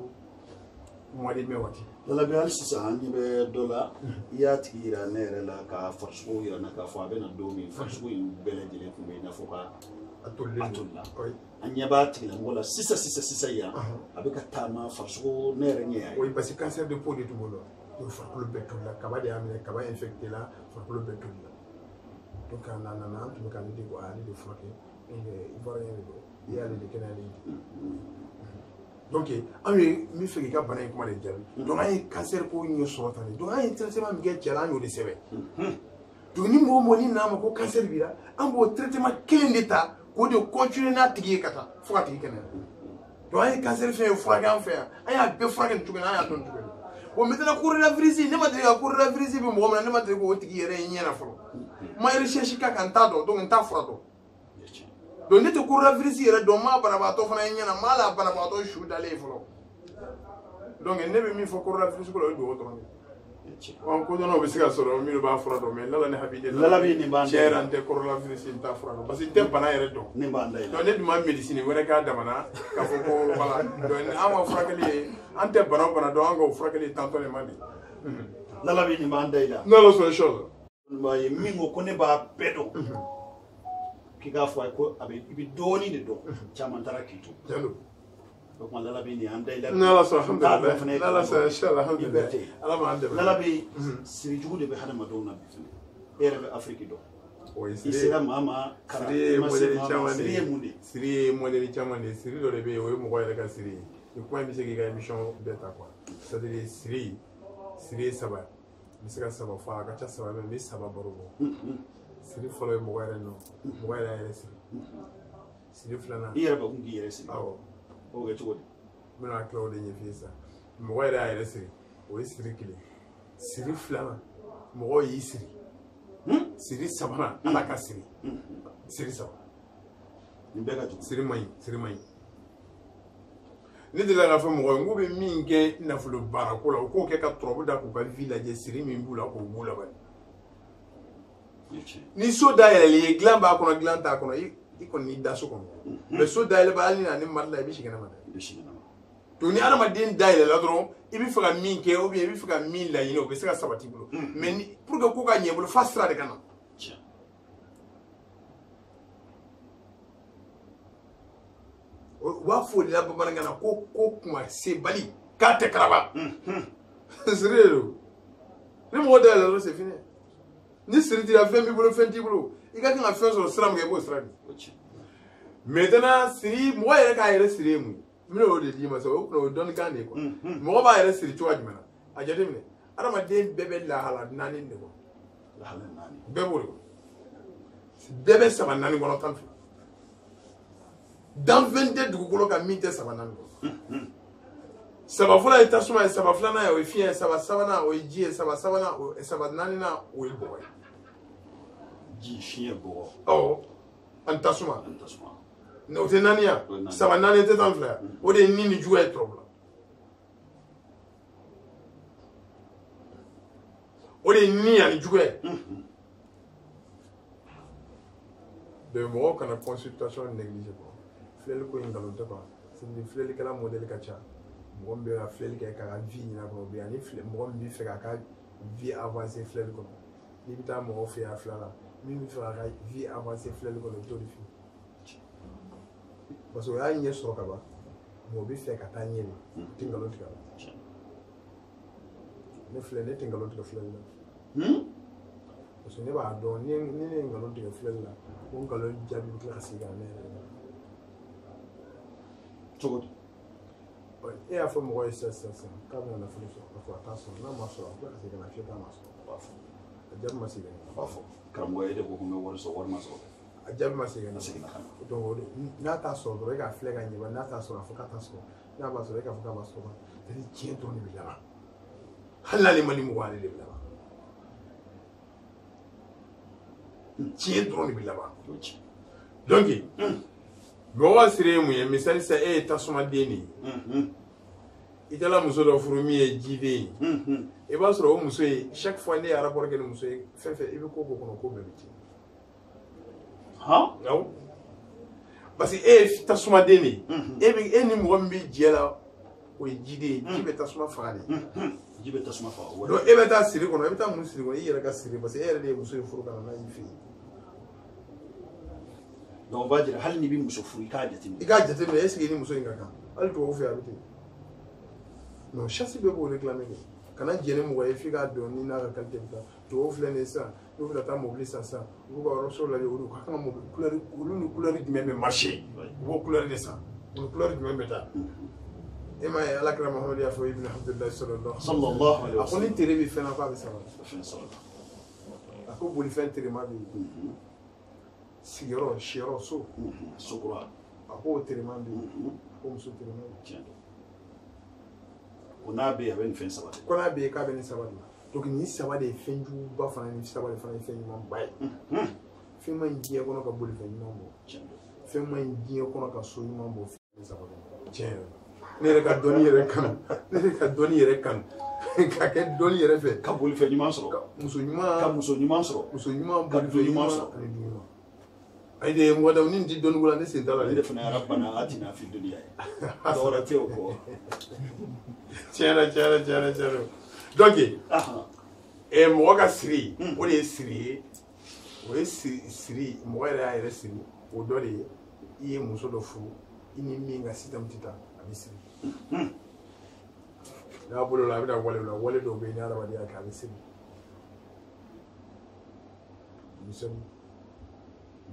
[SPEAKER 2] mois de mai waati
[SPEAKER 1] Lalabi hali sisan an ɲɛ bɛ dɔ la i y'a tigi yira ne yɛrɛ la ka farisogo yira na k'a fɔ a bɛna don min farisogo in bɛɛ lajɛlen tun bɛ i n'a fɔ ka a tolila an ɲɛ b'a tigilamɔgɔ la sisan yan a bɛ ka taama farisogo ne yɛrɛ ɲɛ y'a ye
[SPEAKER 2] oui parce que cancer de peau de tun b'o la donc farikolo bɛɛ tolila kaba de y'a minɛ kaba infecté la farikolo bɛɛ tolila donc a nana an tun bɛ k'ale de furakɛ ivoirien de don i y'ale de kɛnɛyalen ye donc an ye min fɛ k'i ka bana in kuma de jaabi donc an ye cancer ko ɲɛ sɔrɔ tan de donc an ye traitement min kɛ cɛ la an y'o de sɛbɛn donc ni mɔgɔ mɔgɔ ni n'a ma ko cancer b'i la an b'o traitement kelen de ta k'o de continuer n'a tigi ye ka taa fo ka tigi kɛnɛya donc an ye cancer fɛn fɛn furakɛ an fɛ yan an y'a bɛɛ furakɛ nin cogo in na an y'a dɔn nin cogo in na bon maintenant coronavirus ne ma deli ka coronavirus bɛ mɔgɔ min na ne ma deli k'o tigi yɛrɛ ye ɲɛ na fɔlɔ n ma recherche k'a kan n t'a dɔn donc n t'a fura dɔn donc ne tɛ coronavirus yɛrɛ dɔn n m'a banabagatɔ fana ye ɲɛ na n m'a la banabagatɔ su dalen ye fɔlɔ donc ne bɛ min fɔ coronavirus ko la o ye dugawu dɔrɔn de ko dɔnnaw bɛ se ka sɔrɔ minnu b'a fura dɔn mais Lala ni Habi
[SPEAKER 1] Lalabi nin b'an
[SPEAKER 2] cɛ yɛrɛ n tɛ coronavirus n t'a fura dɔn parce que n tɛ bana yɛrɛ dɔn
[SPEAKER 1] ne b'an da
[SPEAKER 2] donc ne dun ma médecine wɛrɛ k'a damana k'a fɔ ko voilà donc an ka furakɛli ye an tɛ bana o bana dɔn an ka o furakɛli ye tantôt de man di
[SPEAKER 1] lala bi ni ma ndaila
[SPEAKER 2] n'ala sɔnna inshallah
[SPEAKER 1] ma ye min ko ne b'a bɛɛ dɔn k'i k'a fɔ a ye ko a bɛ i bɛ dɔɔnin de dɔn caman taara k'i to
[SPEAKER 2] jalo
[SPEAKER 1] o kuma lala bi ni an daila
[SPEAKER 2] n'ala sɔnna alhamdulilayi n'ala sɔnna inshallah alhamdulilayi ala m'an dɛmɛ
[SPEAKER 1] lala bi siri jugu de bɛ hadamadenw na bi fɛnɛ e yɛrɛ bɛ afiriki dɔn
[SPEAKER 2] o ye
[SPEAKER 1] i sera maa ma kalan
[SPEAKER 2] siri ye modèle caman
[SPEAKER 1] siri ye mun de
[SPEAKER 2] siri ye modèle caman de siri dɔ de bɛ yen o ye mɔgɔ yɛrɛ ka siri ye ni kuma in bɛ se k'i ka émission bɛɛ ta quoi c'est à dire siri ye saba n bɛ se ka saba fɔ a ka ca saba mɛ n bɛ saba baro bɔ siri fɔlɔ ye mɔgɔ yɛrɛ nɔ mɔgɔ yɛrɛ y'a yɛrɛ siri siri filanan
[SPEAKER 1] i yɛrɛ bɛ kun k'i yɛrɛ siri
[SPEAKER 2] awɔ
[SPEAKER 1] o bɛ kɛ cogo di
[SPEAKER 2] n bɛna tila o de ɲɛf'i ye sisan mɔgɔ yɛrɛ y'a yɛrɛ siri o ye siri kelen siri filanan mɔgɔ y'i siri siri sabanan ala ka siri siri saba
[SPEAKER 1] nin bɛɛ ka jugu
[SPEAKER 2] siri man ɲi siri man ɲi ne delila k'a fɔ mɔgɔ ye n k'u bɛ min kɛ nafolo baarako la u k'o kɛ ka tɔrɔbu da k'u ka vie lajɛ siri min b'u la k'o b'u la bani ni so dayɛlɛlen ye dilan b'a kɔnɔ dilan t'a kɔnɔ i kɔni n'i da so kɔnɔ mɛ so dayɛlɛ b'a hali ni mari la i bɛ si kɛnɛma dɛ donc ni adamaden dayɛlɛla dɔrɔn i bɛ fɛ ka min kɛ ou bien i bɛ fɛ ka min laɲini o bɛ se ka sabati i bolo mais pour que ko ka ɲɛ i bolo f'a sira de ka na u b'a fɔ o de la bamanankan na ko kuma sebali k'a tɛ karaba siri de don ni mɔgɔ dayɛlɛla dɔrɔn c'est fini ni siri t'i la fɛn b'i bolo fɛn t'i bolo i ka kan ka fɛn sɔrɔ sira min kɛ i b'o sira de maintenant siri mɔgɔ yɛrɛ k'a yɛrɛ siri ye mun ye n bɛna o de d'i ma sisan o ye dɔnnikan de ye quoi mɔgɔ b'a yɛrɛ siri cogoya jumɛn na a jateminɛ adamaden bɛɛ bɛ lahala naani de kɔnɔ
[SPEAKER 1] lahala naani
[SPEAKER 2] bɛɛ b'o de kɔnɔ bɛɛ bɛ saba naani kɔnɔ tan fila danfɛn tɛ dugukolo kan min tɛ saba naani kɔnɔ saba fɔlɔ ye tasuma ye saba filanan ye o ye fiɲɛ ye saba sabanan o ye ji ye saba sabanan saba naaninan o ye bɔgɔ ye
[SPEAKER 1] ji fiɲɛ bɔgɔ
[SPEAKER 2] awɔ ani tasuma o tɛ naani ya saba naani tɛ tan fila ya o de ye ni ni juguya ye tɔrɔbu la o de ye ni ani juguya ye donc mɔgɔw kana consultation négligé quoi filɛli ko in nkalon tɛ quoi c'est dire filɛlikɛla modèle ka ca mɔgɔ min bɛ ka filɛli kɛ k'a ka vie ɲini a kɔnɔ o bɛ yan ni mɔgɔ min bɛ fɛ k'a ka vie avancer filɛli kɔnɔ n'i bɛ taa mɔgɔ fɛ yen a fila la min bɛ fɛ k'a ka vie avancer filɛli kɔnɔ i bɛ t'o de fɛ parce que o y'a ɲɛ sɔrɔ ka ban mɛ o bɛ fɛ ka taa ɲɛ de o tɛ nkalon tigɛ a la ne filɛ ne tɛ nkalon tigɛ filɛli la parce que ne b'a dɔn ni ne ye nkalon tigɛ filɛli la o nkalon jaabi bɛ tila ka segin ka ne yɛrɛ ma
[SPEAKER 1] cogo di
[SPEAKER 2] e y'a fɔ mɔgɔ ye sisan k'a bɛna nafolo sɔrɔ k'a fɔ a t'a sɔrɔ n'a ma sɔrɔ a tila ka segin ka na fiyɛ k'a ma sɔrɔ a jaabi ma segin
[SPEAKER 1] a b'a fɔ karamɔgɔ ye de ko ko n bɛ wari sɔrɔ wari ma sɔrɔ
[SPEAKER 2] a jaabi ma segin ka
[SPEAKER 1] segin ka na
[SPEAKER 2] donc n'a t'a sɔrɔ dɔrɔn e k'a filɛ ka ɲɛ n'a t'a sɔrɔ a fɔ k'a t'a sɔrɔ n'a b'a sɔrɔ e k'a fɔ k'a b'a sɔrɔ c'est-à-dire tiɲɛ dɔrɔn de bɛ laban hali n'ale man di mɔgɔ ale de bɛ laban tiɲɛ dɔrɔn de bɛ laban donc mɔgɔ siri ye mun ye misali sisan e ye tasumaden de ye i taara muso dɔ furu min ye jiden ye i b'a sɔrɔ o muso ye chaque fois ne ye rapport kɛ ni muso ye fɛn fɛn i bɛ ko kɔnɔ ko bɛɛ bɛ tiɲɛ awɔ parce que e ye tasumaden de ye e ni mɔgɔ min bɛ jɛ la o ye jiden ye ji bɛ tasuma faga de
[SPEAKER 1] ji bɛ tasuma faga
[SPEAKER 2] donc e bɛ taa siri kɔnɔ e bɛ taa mun siri kɔnɔ i yɛrɛ ka siri parce que e yɛrɛ de ye muso in furu ka na n'a y'i fɛ yen
[SPEAKER 1] donc on va dire hali n'i bɛ muso furu i k'a jateminɛ
[SPEAKER 2] i k'a jateminɛ est ce que i ni muso in ka kan hali tubabu fɛ a bɛ ten non chasse bɛɛ b'o réclamer kɛ kana jɛ ni mɔgɔ ye f'i k'a dɔn ni n'a ka qualité bɛ taa tubabu filɛ nin ye sisan n'u bɛ taa mobili san sisan u b'u ka yɔrɔso lajɛ olu ka kan ka mobili couleur olu ni couleur jumɛn bɛ marché u b'o couleur de san u ni couleur jumɛn bɛ taa e m'a ye alakira mahamadu y'a fɔ ibn abdullahi sallallahu alaihi wa sallam a ko ni tere bɛ fɛn na k'a bɛ sabali a ko bolifɛn terema bɛ yen sigiyɔrɔ siyɔrɔ so
[SPEAKER 1] sokura
[SPEAKER 2] a ko o terema bɛ yen a ko muso terema bɛ yen
[SPEAKER 1] o n'a bɛ yen a bɛ nin fɛn saba de
[SPEAKER 2] ko n'a bɛ yen k'a bɛ nin saba de la donc nin saba de ye fɛn juguba fana ni saba de fana ye fɛn ɲumanba ye fɛn ma ɲi diɲɛ kɔnɔ ka bolifɛn ɲuman bɔ fɛn ma ɲi diɲɛ kɔnɔ ka so ɲuman bɔ fɛn saba de tiɲɛ yɛrɛ ne yɛrɛ ka dɔnni yɛrɛ kanu ne yɛrɛ ka dɔnni yɛrɛ kanu ka kɛ dɔnni yɛrɛ fɛ
[SPEAKER 1] ka bolifɛn ɲuman sɔrɔ
[SPEAKER 2] muso ɲuman
[SPEAKER 1] ka muso ɲuman sɔrɔ
[SPEAKER 2] muso ɲuman
[SPEAKER 1] ka du ɲuman sɔrɔ
[SPEAKER 2] ani du ɲuman ayi de mɔgɔ da ni ti dɔnni ko la ne sen t'a la
[SPEAKER 1] ne de fana yɛrɛ bana a tɛna fi duniya ye dɔwɛrɛ tɛ o kɔ
[SPEAKER 2] tiɲɛ na donc mɔgɔ ka siri o de ye siri ye o ye siri mɔgɔ yɛrɛ y'a yɛrɛ siri o dɔ de ye i ye muso dɔ furu i ni min ka système tɛ taa a bɛ siri n'a bolo la a bɛ na wale la wale dɔw bɛ yen ni adamadenya kɛ a bɛ siri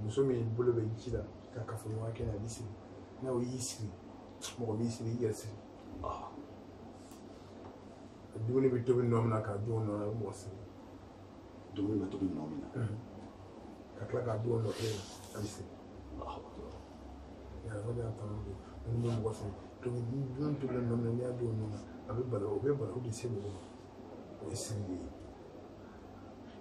[SPEAKER 2] muso min bolo bɛ ji la ka kafoɲɔgɔnya kɛ a bɛ siri n'aw y'i siri mɔgɔ b'i siri i yɛrɛ siri dumuni bɛ tobi nɔ min na k'a dun nɔ mɔgɔ siri
[SPEAKER 1] dumuni bɛ tobi nɔ min na
[SPEAKER 2] ka tila k'a dun nɔ kelen a bɛ siri yàrá yà tán lóde ní ní mɔgɔ siri tobi dumuni tobi nɔ min na n'i y'a dun nɔ na a bɛ bala o bɛ bala o de se mɔgɔ ma o ye siri de ye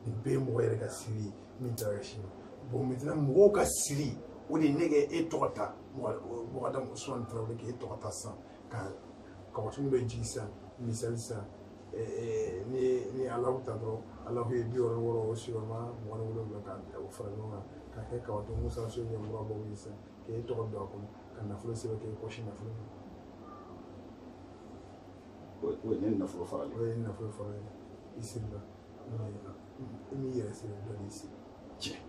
[SPEAKER 2] nin bɛɛ ye mɔgɔ yɛrɛ ka siri ye min taara ka sini bon maintenant mɔgɔw ka siri o de ne kɛ e tɔgɔ ta mɔgɔ da Usumani Traore k'e tɔgɔ ta sisan ka kabasunu dɔ jigi sisan misali sisan ni Alahu ta dɔrɔn Alahu ye 66 o sigiyɔrɔma 27 ka o fara ɲɔgɔn kan k'a kɛ kabato Musa so ɲɛmɔgɔ bɔ ye sisan k'e tɔgɔ don a kɔnɔ ka nafolo sɛbɛn k'e kɔsi nafolo
[SPEAKER 1] o ye ne nafolo farali
[SPEAKER 2] o ye nafolo farali i sirila i m'i yɛrɛ siri dɔ de siri
[SPEAKER 1] tiɲɛ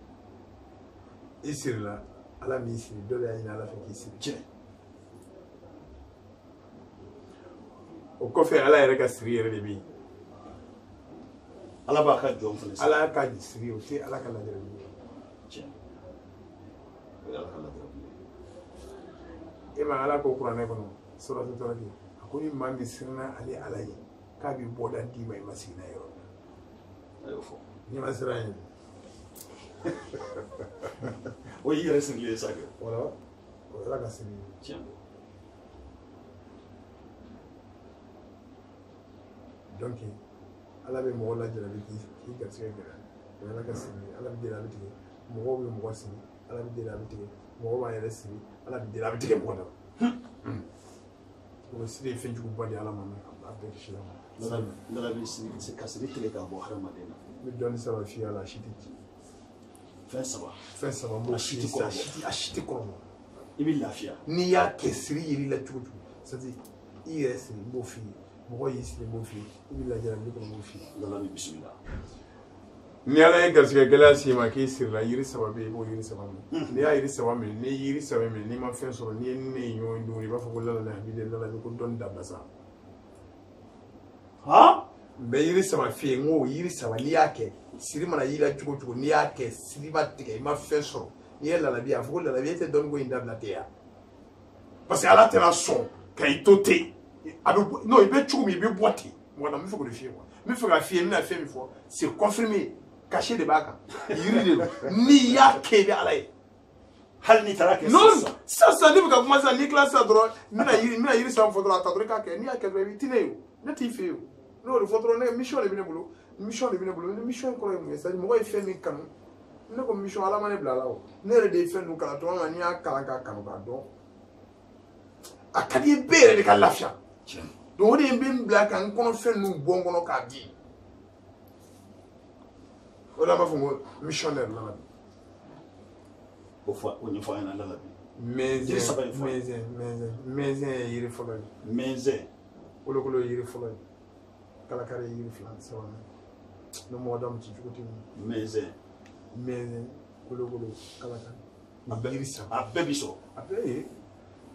[SPEAKER 2] i sirila Ala m'i siri dɔ de y'a ɲini Ala fɛ k'i siri
[SPEAKER 1] tiɲɛ
[SPEAKER 2] o kɔfɛ Ala yɛrɛ ka siri yɛrɛ de bɛ yen
[SPEAKER 1] Ala b'a ka jɔn fana
[SPEAKER 2] Ala y'a ka siri o tɛ Ala ka lajɛrɛ ye
[SPEAKER 1] tiɲɛ o ye Ala ka lajɛrɛ
[SPEAKER 2] ye e ma Ala ko kuranɛ kɔnɔ suratu Taraki a ko ni maa min siranna ale Ala ye k'a bɛ bɔda d'i ma i ma sigi n'a yɔrɔ
[SPEAKER 1] a y'o fɔ
[SPEAKER 2] n'i ma siran ye
[SPEAKER 1] o y'i yɛrɛ sirilen ye sa kɛ
[SPEAKER 2] wala o ye Ala ka siri ye
[SPEAKER 1] tiɲɛ
[SPEAKER 2] donc Ala bɛ mɔgɔ lajarabi k'i garisɛgɛ gɛlɛya o ye Ala ka siri ye Ala bɛ deli a bɛ tigɛ mɔgɔw bɛ mɔgɔ siri Ala bɛ deli a bɛ tigɛ mɔgɔw b'a yɛrɛ siri Ala bɛ deli a bɛ tigɛ mɔgɔ la o siri ye fɛn juguba de Ala ma a bɛɛ kisi la ma
[SPEAKER 1] Ala bɛ siri ka siri tigɛ k'a bɔ hadamaden na
[SPEAKER 2] n bɛ dɔɔnin saba f'i la a si tɛ ci
[SPEAKER 1] fɛn saba
[SPEAKER 2] n b'o f'i ye a si tɛ kɔrɔbɔ
[SPEAKER 1] i bɛ lafiya
[SPEAKER 2] n'i y'a kɛ siri yeri la cogo cogo c'est à dire i yɛrɛ siri n b'o f'i ye mɔgɔ y'i siri n b'o f'i ye i bɛ lajarabi kɔnɔ n b'o f'i ye
[SPEAKER 1] Ala bɛ bisimila
[SPEAKER 2] ni Ala ye garisɛgɛ gɛlɛya s'i ma k'i sirila yiri saba bɛ yen i b'o yiri saba minɛ n'i y'a yiri saba minɛ n'i ye yiri saba minɛ n'i ma fɛn sɔrɔ n'i ye ne ye ɲɔgɔn dun i b'a fɔ ko lala habile lala ko dɔnni dabila sa n bɛ yiri saba f'i ye n ko yiri saba n'i y'a kɛ siri mana y'i la cogo o cogo n'i y'a kɛ siri ma tigɛ i ma fɛn sɔrɔ n'i ye lalabi a fɔ ko lalabi e tɛ dɔnni ko in dabila ten ya parce que Ala tɛna sɔn ka i to ten a bɛ non i bɛ cogo min i bɛ bɔ ten mɔgɔ n bɛ fɛ k'o de f'i ye quoi n bɛ fɛ ka f'i ye n bɛna fɛn min fɔ c'est confirmé caché de b'a kan yiri de don n'i y'a kɛ i bɛ Ala ye
[SPEAKER 1] hali n'i taara kɛ
[SPEAKER 2] non sisan ne bɛ ka kuma sisan n'i kilala sisan dɔrɔn n bɛna yiri saba fɔ dɔrɔn a ta dɔrɔn i k'a kɛ n'i y'a kɛ dɔrɔn i bɛ ti ne ye o ne t'i fɛ yen o n'o de fɔ dɔrɔn ne mission de bɛ ne bolo mission de bɛ ne bolo ni mission in kɔrɔ ye mun ye c'est à dire mɔgɔ ye fɛn min kanu ne ko mission Ala ma ne bila a la o ne yɛrɛ de ye fɛn ninnu kalan tuma min na n'i y'a kalan k'a kanu k'a dɔn a ka di i bɛɛ yɛrɛ de ka lafiya donc o de ye n bɛ n bila ka n kɔnɔ fɛn ninnu bɔ n kɔnɔ k'a di o de la n b'a fɔ ko missionnaire la
[SPEAKER 1] o ɲɛfɔ an ɲɛna Ala bi
[SPEAKER 2] mɛnzɛn ye yiri fɔlɔ ye
[SPEAKER 1] mɛnzɛn
[SPEAKER 2] kolokolo ye yiri fɔlɔ ye kalakari ye yiri sabanan ni mɔgɔ da ci cogo tɛ mɛnzɛn kolokolo kalakari yiri saba
[SPEAKER 1] a bɛɛ bi sɔrɔ
[SPEAKER 2] a bɛɛ ye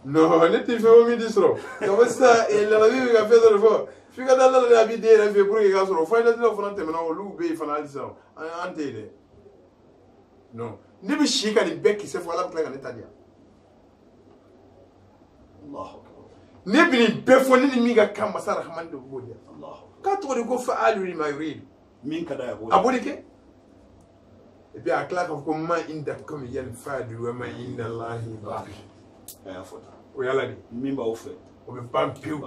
[SPEAKER 2] non ne tɛ fɛn o min tɛ sɔrɔ ka fɔ sisan lalabi bɛ ka fɛn dɔ de fɔ f'i ka taa lalabi a b'i den yɛrɛ fɛ pour que i ka sɔrɔ foyinɛtinaw fana tɛmɛna olu bɛ yen fana hali sisan an tɛ yen dɛ non ne bɛ si ka nin bɛɛ kisɛ fɔ Ala bɛ tila ka ne ta di yan ne bɛ nin bɛɛ fɔ ne ni min ka kan masa rahamani de b'o di yan k'a tɔgɔ de ko fa'alu lima yurid
[SPEAKER 1] min ka d'a ye
[SPEAKER 2] a b'o de kɛ et puis a tila k'a fɔ ko ma indakum yanfadu wa ma indallahi baqi
[SPEAKER 1] a y'a fɔ tan
[SPEAKER 2] o y'Ala de
[SPEAKER 1] min b'aw fɛ
[SPEAKER 2] o bɛ ban pewu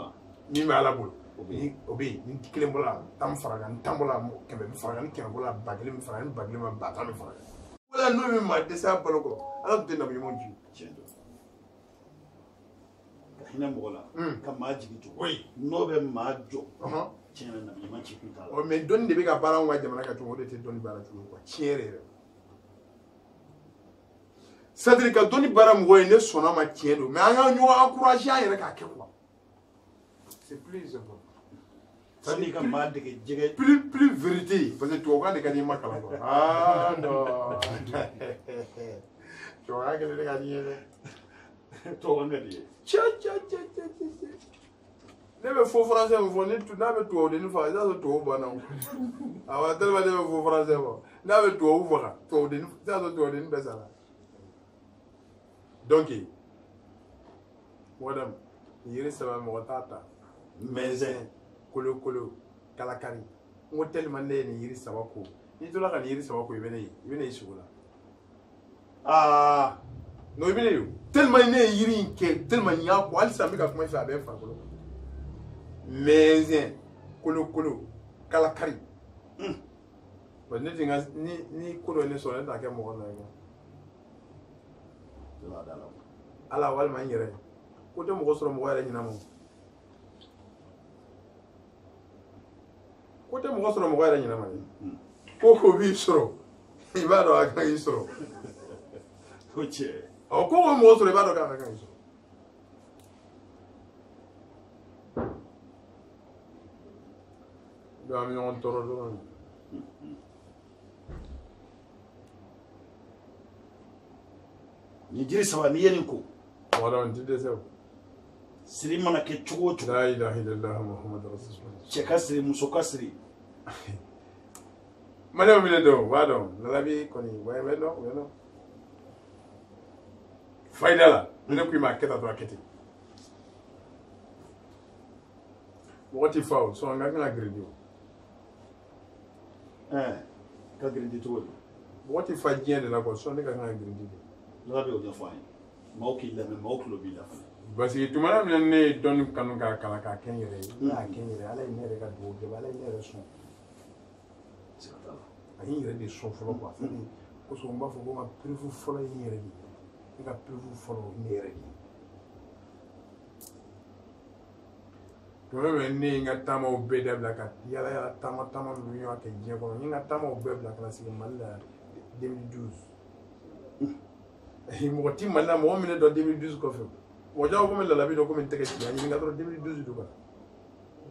[SPEAKER 2] min bɛ Ala bolo o bɛ yen ni kelen bɔra tan fara kan tan bɔra kɛmɛ bɛ fara kan ni kɛmɛ bɔra ba kelen bɛ fara kan ni ba kelen ma ba tan bɛ fara kan wala n'o min maa dɛsɛ a balo kɔrɔ Ala tun tɛ nabi ɲuman jigi
[SPEAKER 1] tiɲɛ don ka hinɛ mɔgɔ la ka maa jigi to
[SPEAKER 2] oui
[SPEAKER 1] n'o bɛ maa jɔ tiɲɛ na nabi ɲuman ci kun t'a la
[SPEAKER 2] mais dɔnni de bɛ ka baara anw ka jamana kan cogo o de tɛ dɔnni baara cogo quoi tiɲɛ yɛrɛ yɛrɛ c'est à dire ka dɔnni baara mɔgɔ ye ne sɔnna ma tiɲɛ don mais an ka ɲɔgɔn encourager an yɛrɛ k'a kɛ quoi c'est plus important
[SPEAKER 1] Sani ka maa dege jɛgɛ
[SPEAKER 2] plus vérité parce que tubabukan de ka di ma kalan quoi ah non tubabukan kelen de ka di ye dɛ
[SPEAKER 1] tubabukan ka di ye
[SPEAKER 2] ne bɛ faux français min fɔ n'a bɛ tubabudennin faga i t'a sɔrɔ tubabu banna o awɔ tellement ne bɛ faux français fɔ n'a bɛ tubabu faga tubabudennin i t'a sɔrɔ tubabudennin bɛɛ sara donc madame yiri saba mɔgɔ t'a ta
[SPEAKER 1] mɛnzɛn
[SPEAKER 2] kolokolo kalakari n ko tellement ne ye nin yiri saba ko n'i tola ka nin yiri saba ko i bɛ ne ye sugu la non i bɛ ne ye tellement ne ye yiri in kɛ tellement n y'a ko hali sisan n bɛ ka kuma i fɛ a bɛ n farikolo mɛnzɛn kolokolo kalakari bon ne tɛ n ka ni ko dɔ ye ne sɔrɔ ne t'a kɛ mɔgɔ nɔ ye ala walima n yɛrɛ ko tɛ mɔgɔ sɔrɔ mɔgɔ yɛrɛ ɲɛnama ko tɛ mɔgɔ sɔrɔ mɔgɔ yɛrɛ ɲɛnama ye ko b'i sɔrɔ i b'a dɔn a kan k'i sɔrɔ
[SPEAKER 1] ko tiɲɛ
[SPEAKER 2] ko mɔgɔ sɔrɔ i b'a dɔn k'a kan k'i sɔrɔ donc an bɛ ɲɔgɔn tɔɔrɔ dɔrɔn
[SPEAKER 1] ni jiri saba n'i ye nin ko
[SPEAKER 2] wala n ti dɛsɛ o
[SPEAKER 1] siri mana kɛ cogo o cogo
[SPEAKER 2] la ilaha illallah muhammadu rasulullah
[SPEAKER 1] cɛ ka siri muso ka siri
[SPEAKER 2] maliyɛnw bɛ ne dɔn u b'a dɔn lalabi kɔni u bɛ dɔn u bɛ dɔn fayida la ne ko i ma kɛ tan dɔrɔn a kɛ ten mɔgɔ ti fa o sɔn n ka kan ka girindi o
[SPEAKER 1] ka girindi cogo di
[SPEAKER 2] mɔgɔ ti fa diɲɛ de la quoi sɔn ne ka kan ka girindi de
[SPEAKER 1] ala bɛ o ɲɛfɔ an ye maaw k'i lamɛn maaw tulo b'i la fana
[SPEAKER 2] parce que tuma min ne ye dɔnni kanu k'a kalan k'a kɛ n yɛrɛ ye ne y'a kɛ n yɛrɛ ala ye ne yɛrɛ ka dugawu kɛ ala ye ne yɛrɛ sɔn a ye n yɛrɛ de sɔn fɔlɔ quoi kosɔn n b'a fɔ ko n ka perewu fɔlɔ ye n yɛrɛ de ye ne ka perewu fɔlɔ ye ne yɛrɛ de ye tuma min ne ye n ka taamaw bɛɛ dabila ka yala yala taama ninnu y'a kɛ diɲɛ kɔnɔ n ye n ka taamaw bɛɛ bila ka na sigi mali la 2012 mɔgɔ ti mali la mɔgɔ min ne dɔn 2012 kɔfɛ mɔgɔ caman komi lalabi dɔn komi n tɛgɛ ci a ɲininka dɔrɔn 2012 de kan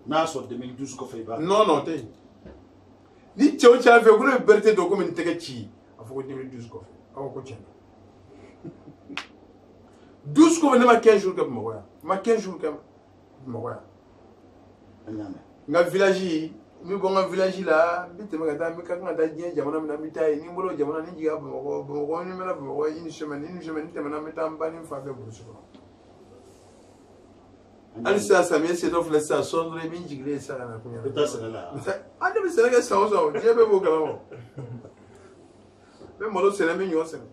[SPEAKER 1] n'a y'a sɔrɔ 2012 kɔfɛ i b'a
[SPEAKER 2] non non tɛ ni cɛw cɛ fɛ ko ne bɛ berete dɔn komi n tɛgɛ ci a fɔ ko 2012 kɔfɛ aw ko tiɲɛ 12 kɔfɛ ne ma 15 jours kɛ bamakɔ yan n ma 15 jours kɛ bamakɔ yan n ka village n bɛ bɔ n ka village la n bɛ tɛmɛ ka taa n bɛ ka kan ka taa diɲɛ jamana min na n bɛ taa yen ni n bolo jamana ni jiginna bamakɔ ni n mɛna bamakɔ une semaine n tɛmɛna n bɛ taa n ba ni n fa fɛ burusi kɔnɔ hali sisan samiyɛ se dɔ filɛ sisan sɔn dɔrɔn i bɛ n jigilen sisan ka na kun
[SPEAKER 1] i bɛ taa sɛnɛ la
[SPEAKER 2] ne bɛ sɛnɛ kɛ san o san diɲɛ bɛɛ b'o kalama n bɛ malo sɛnɛ n bɛ ɲɔ sɛnɛ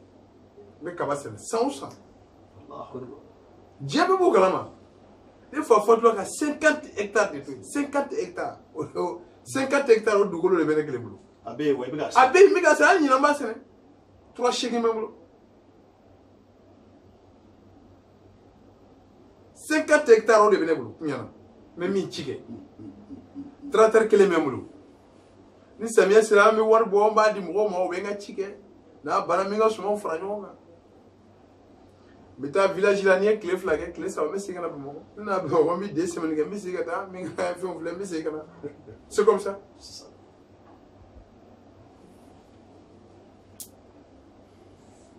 [SPEAKER 2] n bɛ kaba sɛnɛ san o san diɲɛ bɛɛ b'o kalama ne fa fɔtula ka 50 hectares de to yen 50 hectares 50 hectares o dugukolo de bɛ ne kelen bolo
[SPEAKER 1] a bɛ yen wa i bɛ ka
[SPEAKER 2] a bɛ yen n bɛ ka sɛnɛ hali ɲinan n b'a sɛnɛ 3 bɛ n bolo 50 hectares o de bɛ ne bolo n ɲɛna n bɛ min ci kɛ tracteur kelen bɛ n bolo ni samiyɛ sera an bɛ wari bɔ n b'a di mɔgɔw ma u bɛ n ka ci kɛ n'a banna n bɛ n ka sumanw fara ɲɔgɔn kan n bɛ taa village la n'i ye tile 2 kɛ tile 3 n bɛ segin ka na bamakɔ ne nana bamakɔ n bɛ 2 semaines kɛ n bɛ segin ka taa n bɛ n ka fɛnw filɛ n bɛ segin ka na c'est comme ça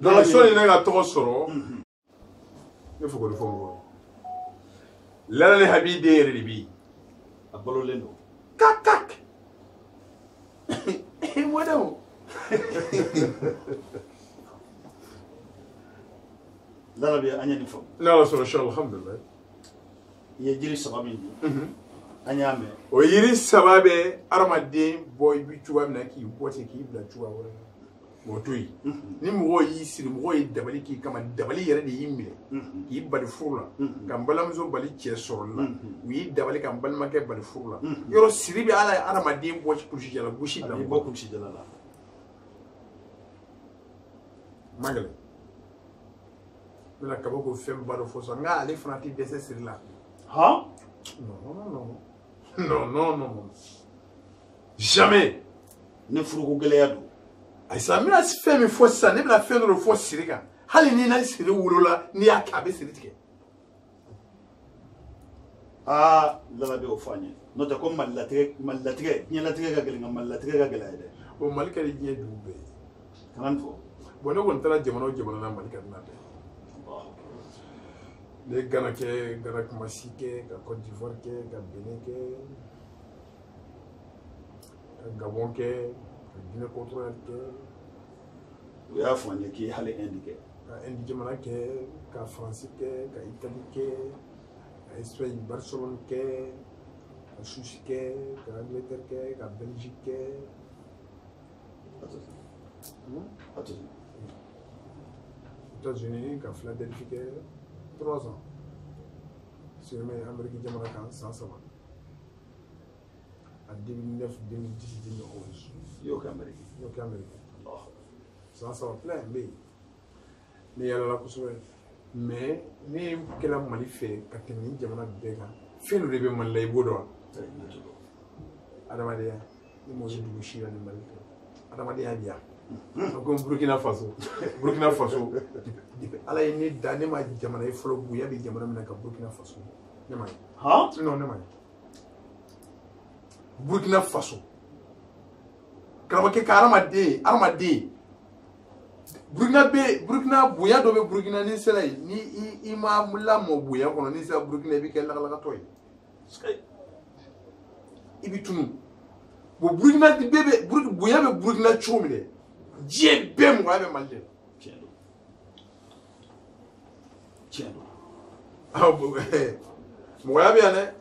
[SPEAKER 2] donc sɔɔni ne ka tɔgɔ sɔrɔ ne fɔ ko de fɔ mɔgɔw lala ni habi den yɛrɛ de bɛ yen
[SPEAKER 1] a balolen don
[SPEAKER 2] kak mɔdenw
[SPEAKER 1] lala bɛ an ye nin fɔ
[SPEAKER 2] ne ala sɔrɔ sɔ alhamdulilayi
[SPEAKER 1] i ye jiri saba min di an y'a mɛn
[SPEAKER 2] o yiri saba bɛ adamaden bɔ i bɛ cogoya min na k'i bɔ ten k'i bila cogoya wɛrɛ la o to yen ni mɔgɔw y'i siri mɔgɔw ye dabali k'i kama dabali yɛrɛ de y'i minɛ k'i bali furu la ka n balimamuso bali cɛ sɔrɔli la u y'i dabali ka n balimakɛ bali furu la yɔrɔ siri bɛ ala ye adamaden bɔ kulusijala gosi bila
[SPEAKER 1] a b'i bɔ kulusijala la
[SPEAKER 2] man gɛlɛn n bɛna kabako fɛn ba dɔ fɔ sɔn nka ale fana tɛ dɛsɛ siri la
[SPEAKER 1] han
[SPEAKER 2] non jamais
[SPEAKER 1] ne furuko gɛlɛya don
[SPEAKER 2] ayisa n bɛna fɛn min fɔ sisan ne bɛna fɛn dɔ de fɔ siri kan hali ni na siri wolola n'i y'a kɛ a bɛ siri tigɛ
[SPEAKER 1] Ah, la be ofanye. No ta ko malatige ni latige ga gelinga malatige ga gelaide.
[SPEAKER 2] O malika di nye dube.
[SPEAKER 1] Kanan fo.
[SPEAKER 2] Bono won tara jamano na malika na be. Le Ghana ke, Ghana Kumasi ke, Côte d'Ivoire ke, Benin ke, Gabon ke, Guinée Équatoriale ke.
[SPEAKER 1] We have one ki hale indike.
[SPEAKER 2] Indi jamana ke, ka France ke, ka Italie ke, ka Espagne Barcelone ke, ka Suisse ke, ka Angleterre ke, ka Belgique ke. États-Unis, ka Philadelphie ke. 3 ans. Sur mes Américains, j'ai marqué 100 ans. En 2009, 2010, 2011.
[SPEAKER 1] Yo Américain.
[SPEAKER 2] Yo Américain. 100 ans plein, mais il y a la couche. Mais, ni quel a mal fait, quand tu es jamana bega, fais le rêve mal la ibodo. Adamadia, il m'a dit que je suis un mal. Adamadia bien. Comme Burkina Faso. Burkina Faso. Ala ni dane ma jamana e folo buya bi jamana mina ka Burkina Faso. Ne mai.
[SPEAKER 1] Ha?
[SPEAKER 2] Non, ne mai. Burkina Faso. Kama ke armade. Burkina buya do be Burkina ni sela ni ima mulla mo buya kono ni sela Burkina bi ke la toy. Ibi tunu. Bo Burkina di bebe buya be Burkina chomile. Dieu be mo abe malde.
[SPEAKER 1] Tiens.
[SPEAKER 2] Ah bon. Moya bien né.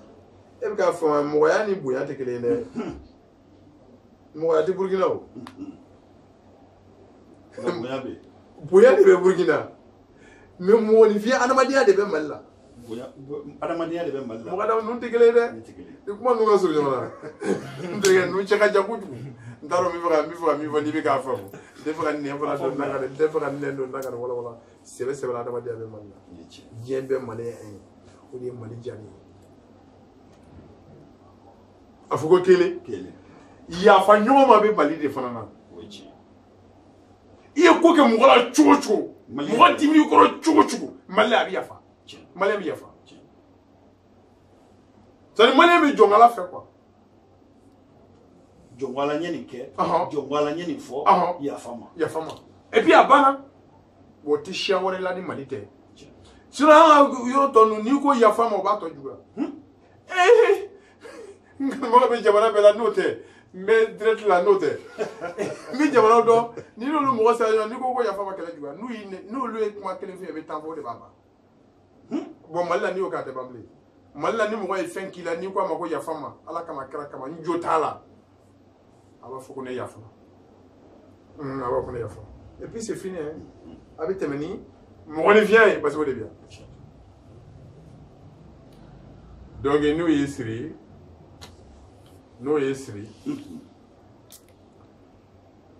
[SPEAKER 2] E ka fo moya ni buya te kele ne. Moya di Burkina o. Buya de be Burkina. Mais mo ni fi Adamadia de be malla.
[SPEAKER 1] Buya Adamadia de be malla.
[SPEAKER 2] Mo kada non te kele de. De kuma no ga so jona. Ndege no cheka jakutu. Ndaro mi fa ni be ka fa. De fa ni fa do na de fa ni do na wala. Sebe la Adamadia be malla. Dieu be malé o de mali jani. Afugo kele. Ya fa nyoma ma be bali de fanana. Iya ko ke mugala chuchu muga dimini ko chuchu malle abi yafa malle abi yafa tani malle mi jongala fe quoi
[SPEAKER 1] jongala nyeni ke jongala nyeni fo yafama
[SPEAKER 2] et puis abana wo ti shawore la ni malite sira yo tonu ni ko yafama ba to juga ngama be jabana be la note mais direct la note mi jamana do ni lo mo sa yo ni ko ya fa ba kala juga nu lu e kuma kele fi be tambo de baba bon malla ni o ka te bamle malla ni mo e fen kila ni ko ma ko ya fama ala kama kara kama njo tala aba foko ne ya fa aba ko ne ya fa et puis c'est fini hein avec temeni mo ne vient parce que de bien donc nous ici no yesiri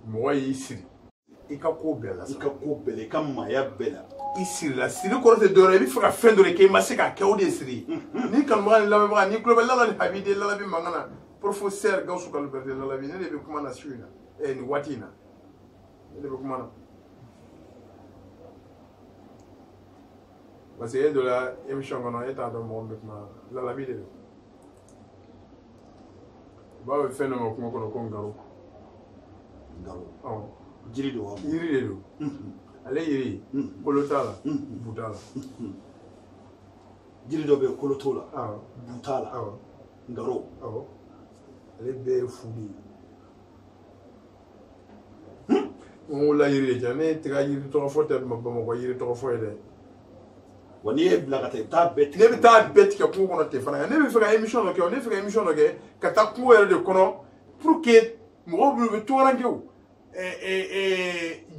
[SPEAKER 2] mo yesiri ika ko bela kam ya bela isiri la siri ko te dore bi fa fendo ke ma se ka ke o de siri ni kan mo la ba ni club la ni habide la bi mangana professeur gausu kal berde la bi ne be kuma na suina ni watina ne be kuma na parce que de la émission qu'on a état dans mon maintenant la bi de ba fe no ko ko ngaro
[SPEAKER 1] jiri do
[SPEAKER 2] ale yiri kolotala butala
[SPEAKER 1] jiri do be kolotola butala ngaro ale be fudi
[SPEAKER 2] on la yiri jane tiga yiri to fote mabba mo yiri to foyde
[SPEAKER 1] woni e blagate ta bet
[SPEAKER 2] ne bi ta bet ke ko kono te fana ne bi fera émission no ke on ne fera émission no ke ka ta ko de kono pour que mo bi to ranke o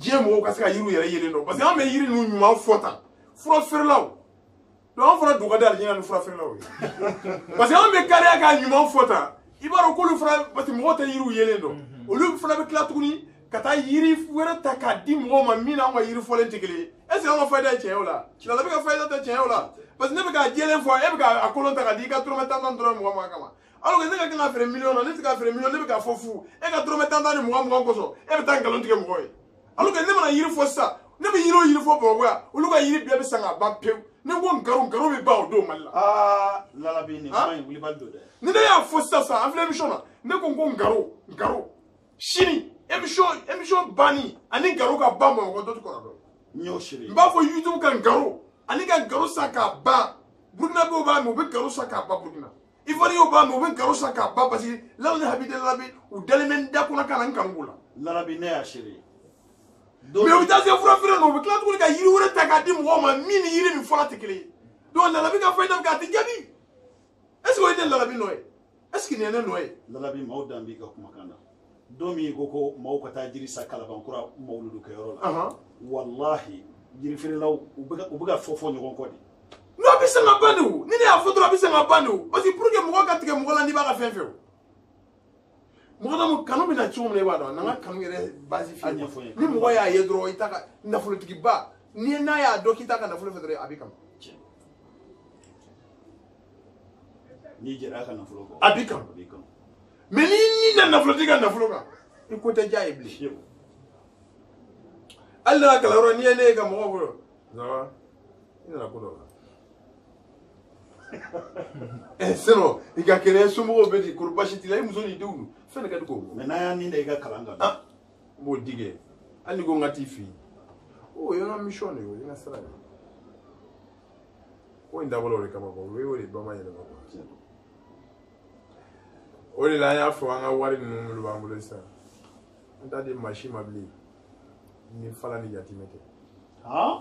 [SPEAKER 2] je mo ka ska yiru yele no parce que am yiri nu nyuma fota fro ferlaw do on fera duga dal nyina nu fro ferlaw parce que am kare ka nyuma fota ibaro ko lu fera parce que mo ta yiru yele no o lu fera be kla tukuni kata yiri wera ta ka di mo ma mina ma yiri folen tikele est-ce que on fa da chen ola la la be ka fa da chen ola parce que ne be ka jelen fo e be ka akolon ta ka di ka trometa tan dro mo ma kama alors que ne ka na fere million ne ka fere million ne be ka fofu e ka trometa tan ni mo ko so e be tan galon tike mo alors que ne ma yiri fo sa ne be yiri fo bo wa olu ka yiri bia be sanga ba pew ne ko ngaro be ba o do malla
[SPEAKER 1] lalabi ni mai wuli baldo de
[SPEAKER 2] ni ne ya fo sasa an filɛ émission na ne ko ngaro sini émission bani ani ngaro ka ba mo ko dɔtu kɔrɔ dɔ
[SPEAKER 1] nyo shiri
[SPEAKER 2] n b'a fɔ YouTube ka ngaro ani ka ngaro sa ka ba Burkina be o b'a mɛ u bɛ ngaro sa ka ba Burkina Ivoire o b'a mɛ u bɛ ngaro sa ka ba parce que lawni habide lalabi u dalen bɛ da kɔnɔ kana n kanu la
[SPEAKER 1] lalabi ne ya shiri
[SPEAKER 2] mais u bɛ taa se fura feere na u bɛ tila tuguni ka yiri wɛrɛ ta k'a di mɔgɔw ma min ni yiri min fɔla tɛ kelen ye donc lalabi ka fɔ i n'a fɔ k'a tɛ jaabi est ce que o ye ne lalabi nɔ ye est ce que nin ye ne nɔ ye
[SPEAKER 1] lalabi maaw dan b'i ka kumakan na don min ko maaw ka taa jiri sa kalabankura mawuludu kɛyɔrɔ la wallahi jiri feerelaw u bɛ ka fɔ ɲɔgɔn kɔ de
[SPEAKER 2] non a bɛ se ka ban de o ni ne y'a fɔ dɔrɔn a bɛ se ka ban de o parce que pour que mɔgɔ ka tigɛ mɔgɔ la n'i b'a ka fɛn fɛ o mɔgɔ dɔ kanu bɛ na cogo min na i b'a dɔn a n'an ka kanu yɛrɛ basi f'i ye ni mɔgɔ y'a ye dɔrɔn i t'a ka nafolotigiba ni n'a y'a dɔn k'i t'a ka nafolo fɛ dɔrɔn a b'i kanu
[SPEAKER 1] n'i jɛra a ka nafolo kɔ
[SPEAKER 2] a b'i kanu mais ni na nafolotigi ka nafolo kan i ko tɛ diya ye bilen hali n'a kalanyɔrɔ n'i ye ne ye ka mɔgɔw bolo ça i nana ko dɔ la sinon i ka kɛnɛ somɔgɔw bɛ di kɔrɔ basi t'i la i muso n'i denw don fɛn de ka di k'o bɔ
[SPEAKER 1] mais n'an y'a nin da i ka kalan kan
[SPEAKER 2] n b'o di kɛ hali ni ko n ka t'i fɛ yen o ye n ka mission de ye o ye n ka sira ye ko in dabɔra o de kama o ye o de bamayɛlɛma o de la an y'a fɔ an ka wari ninnu minnu b'an bolo sisan an t'a di maa si ma bilen ni fala ni yatimɛ tɛ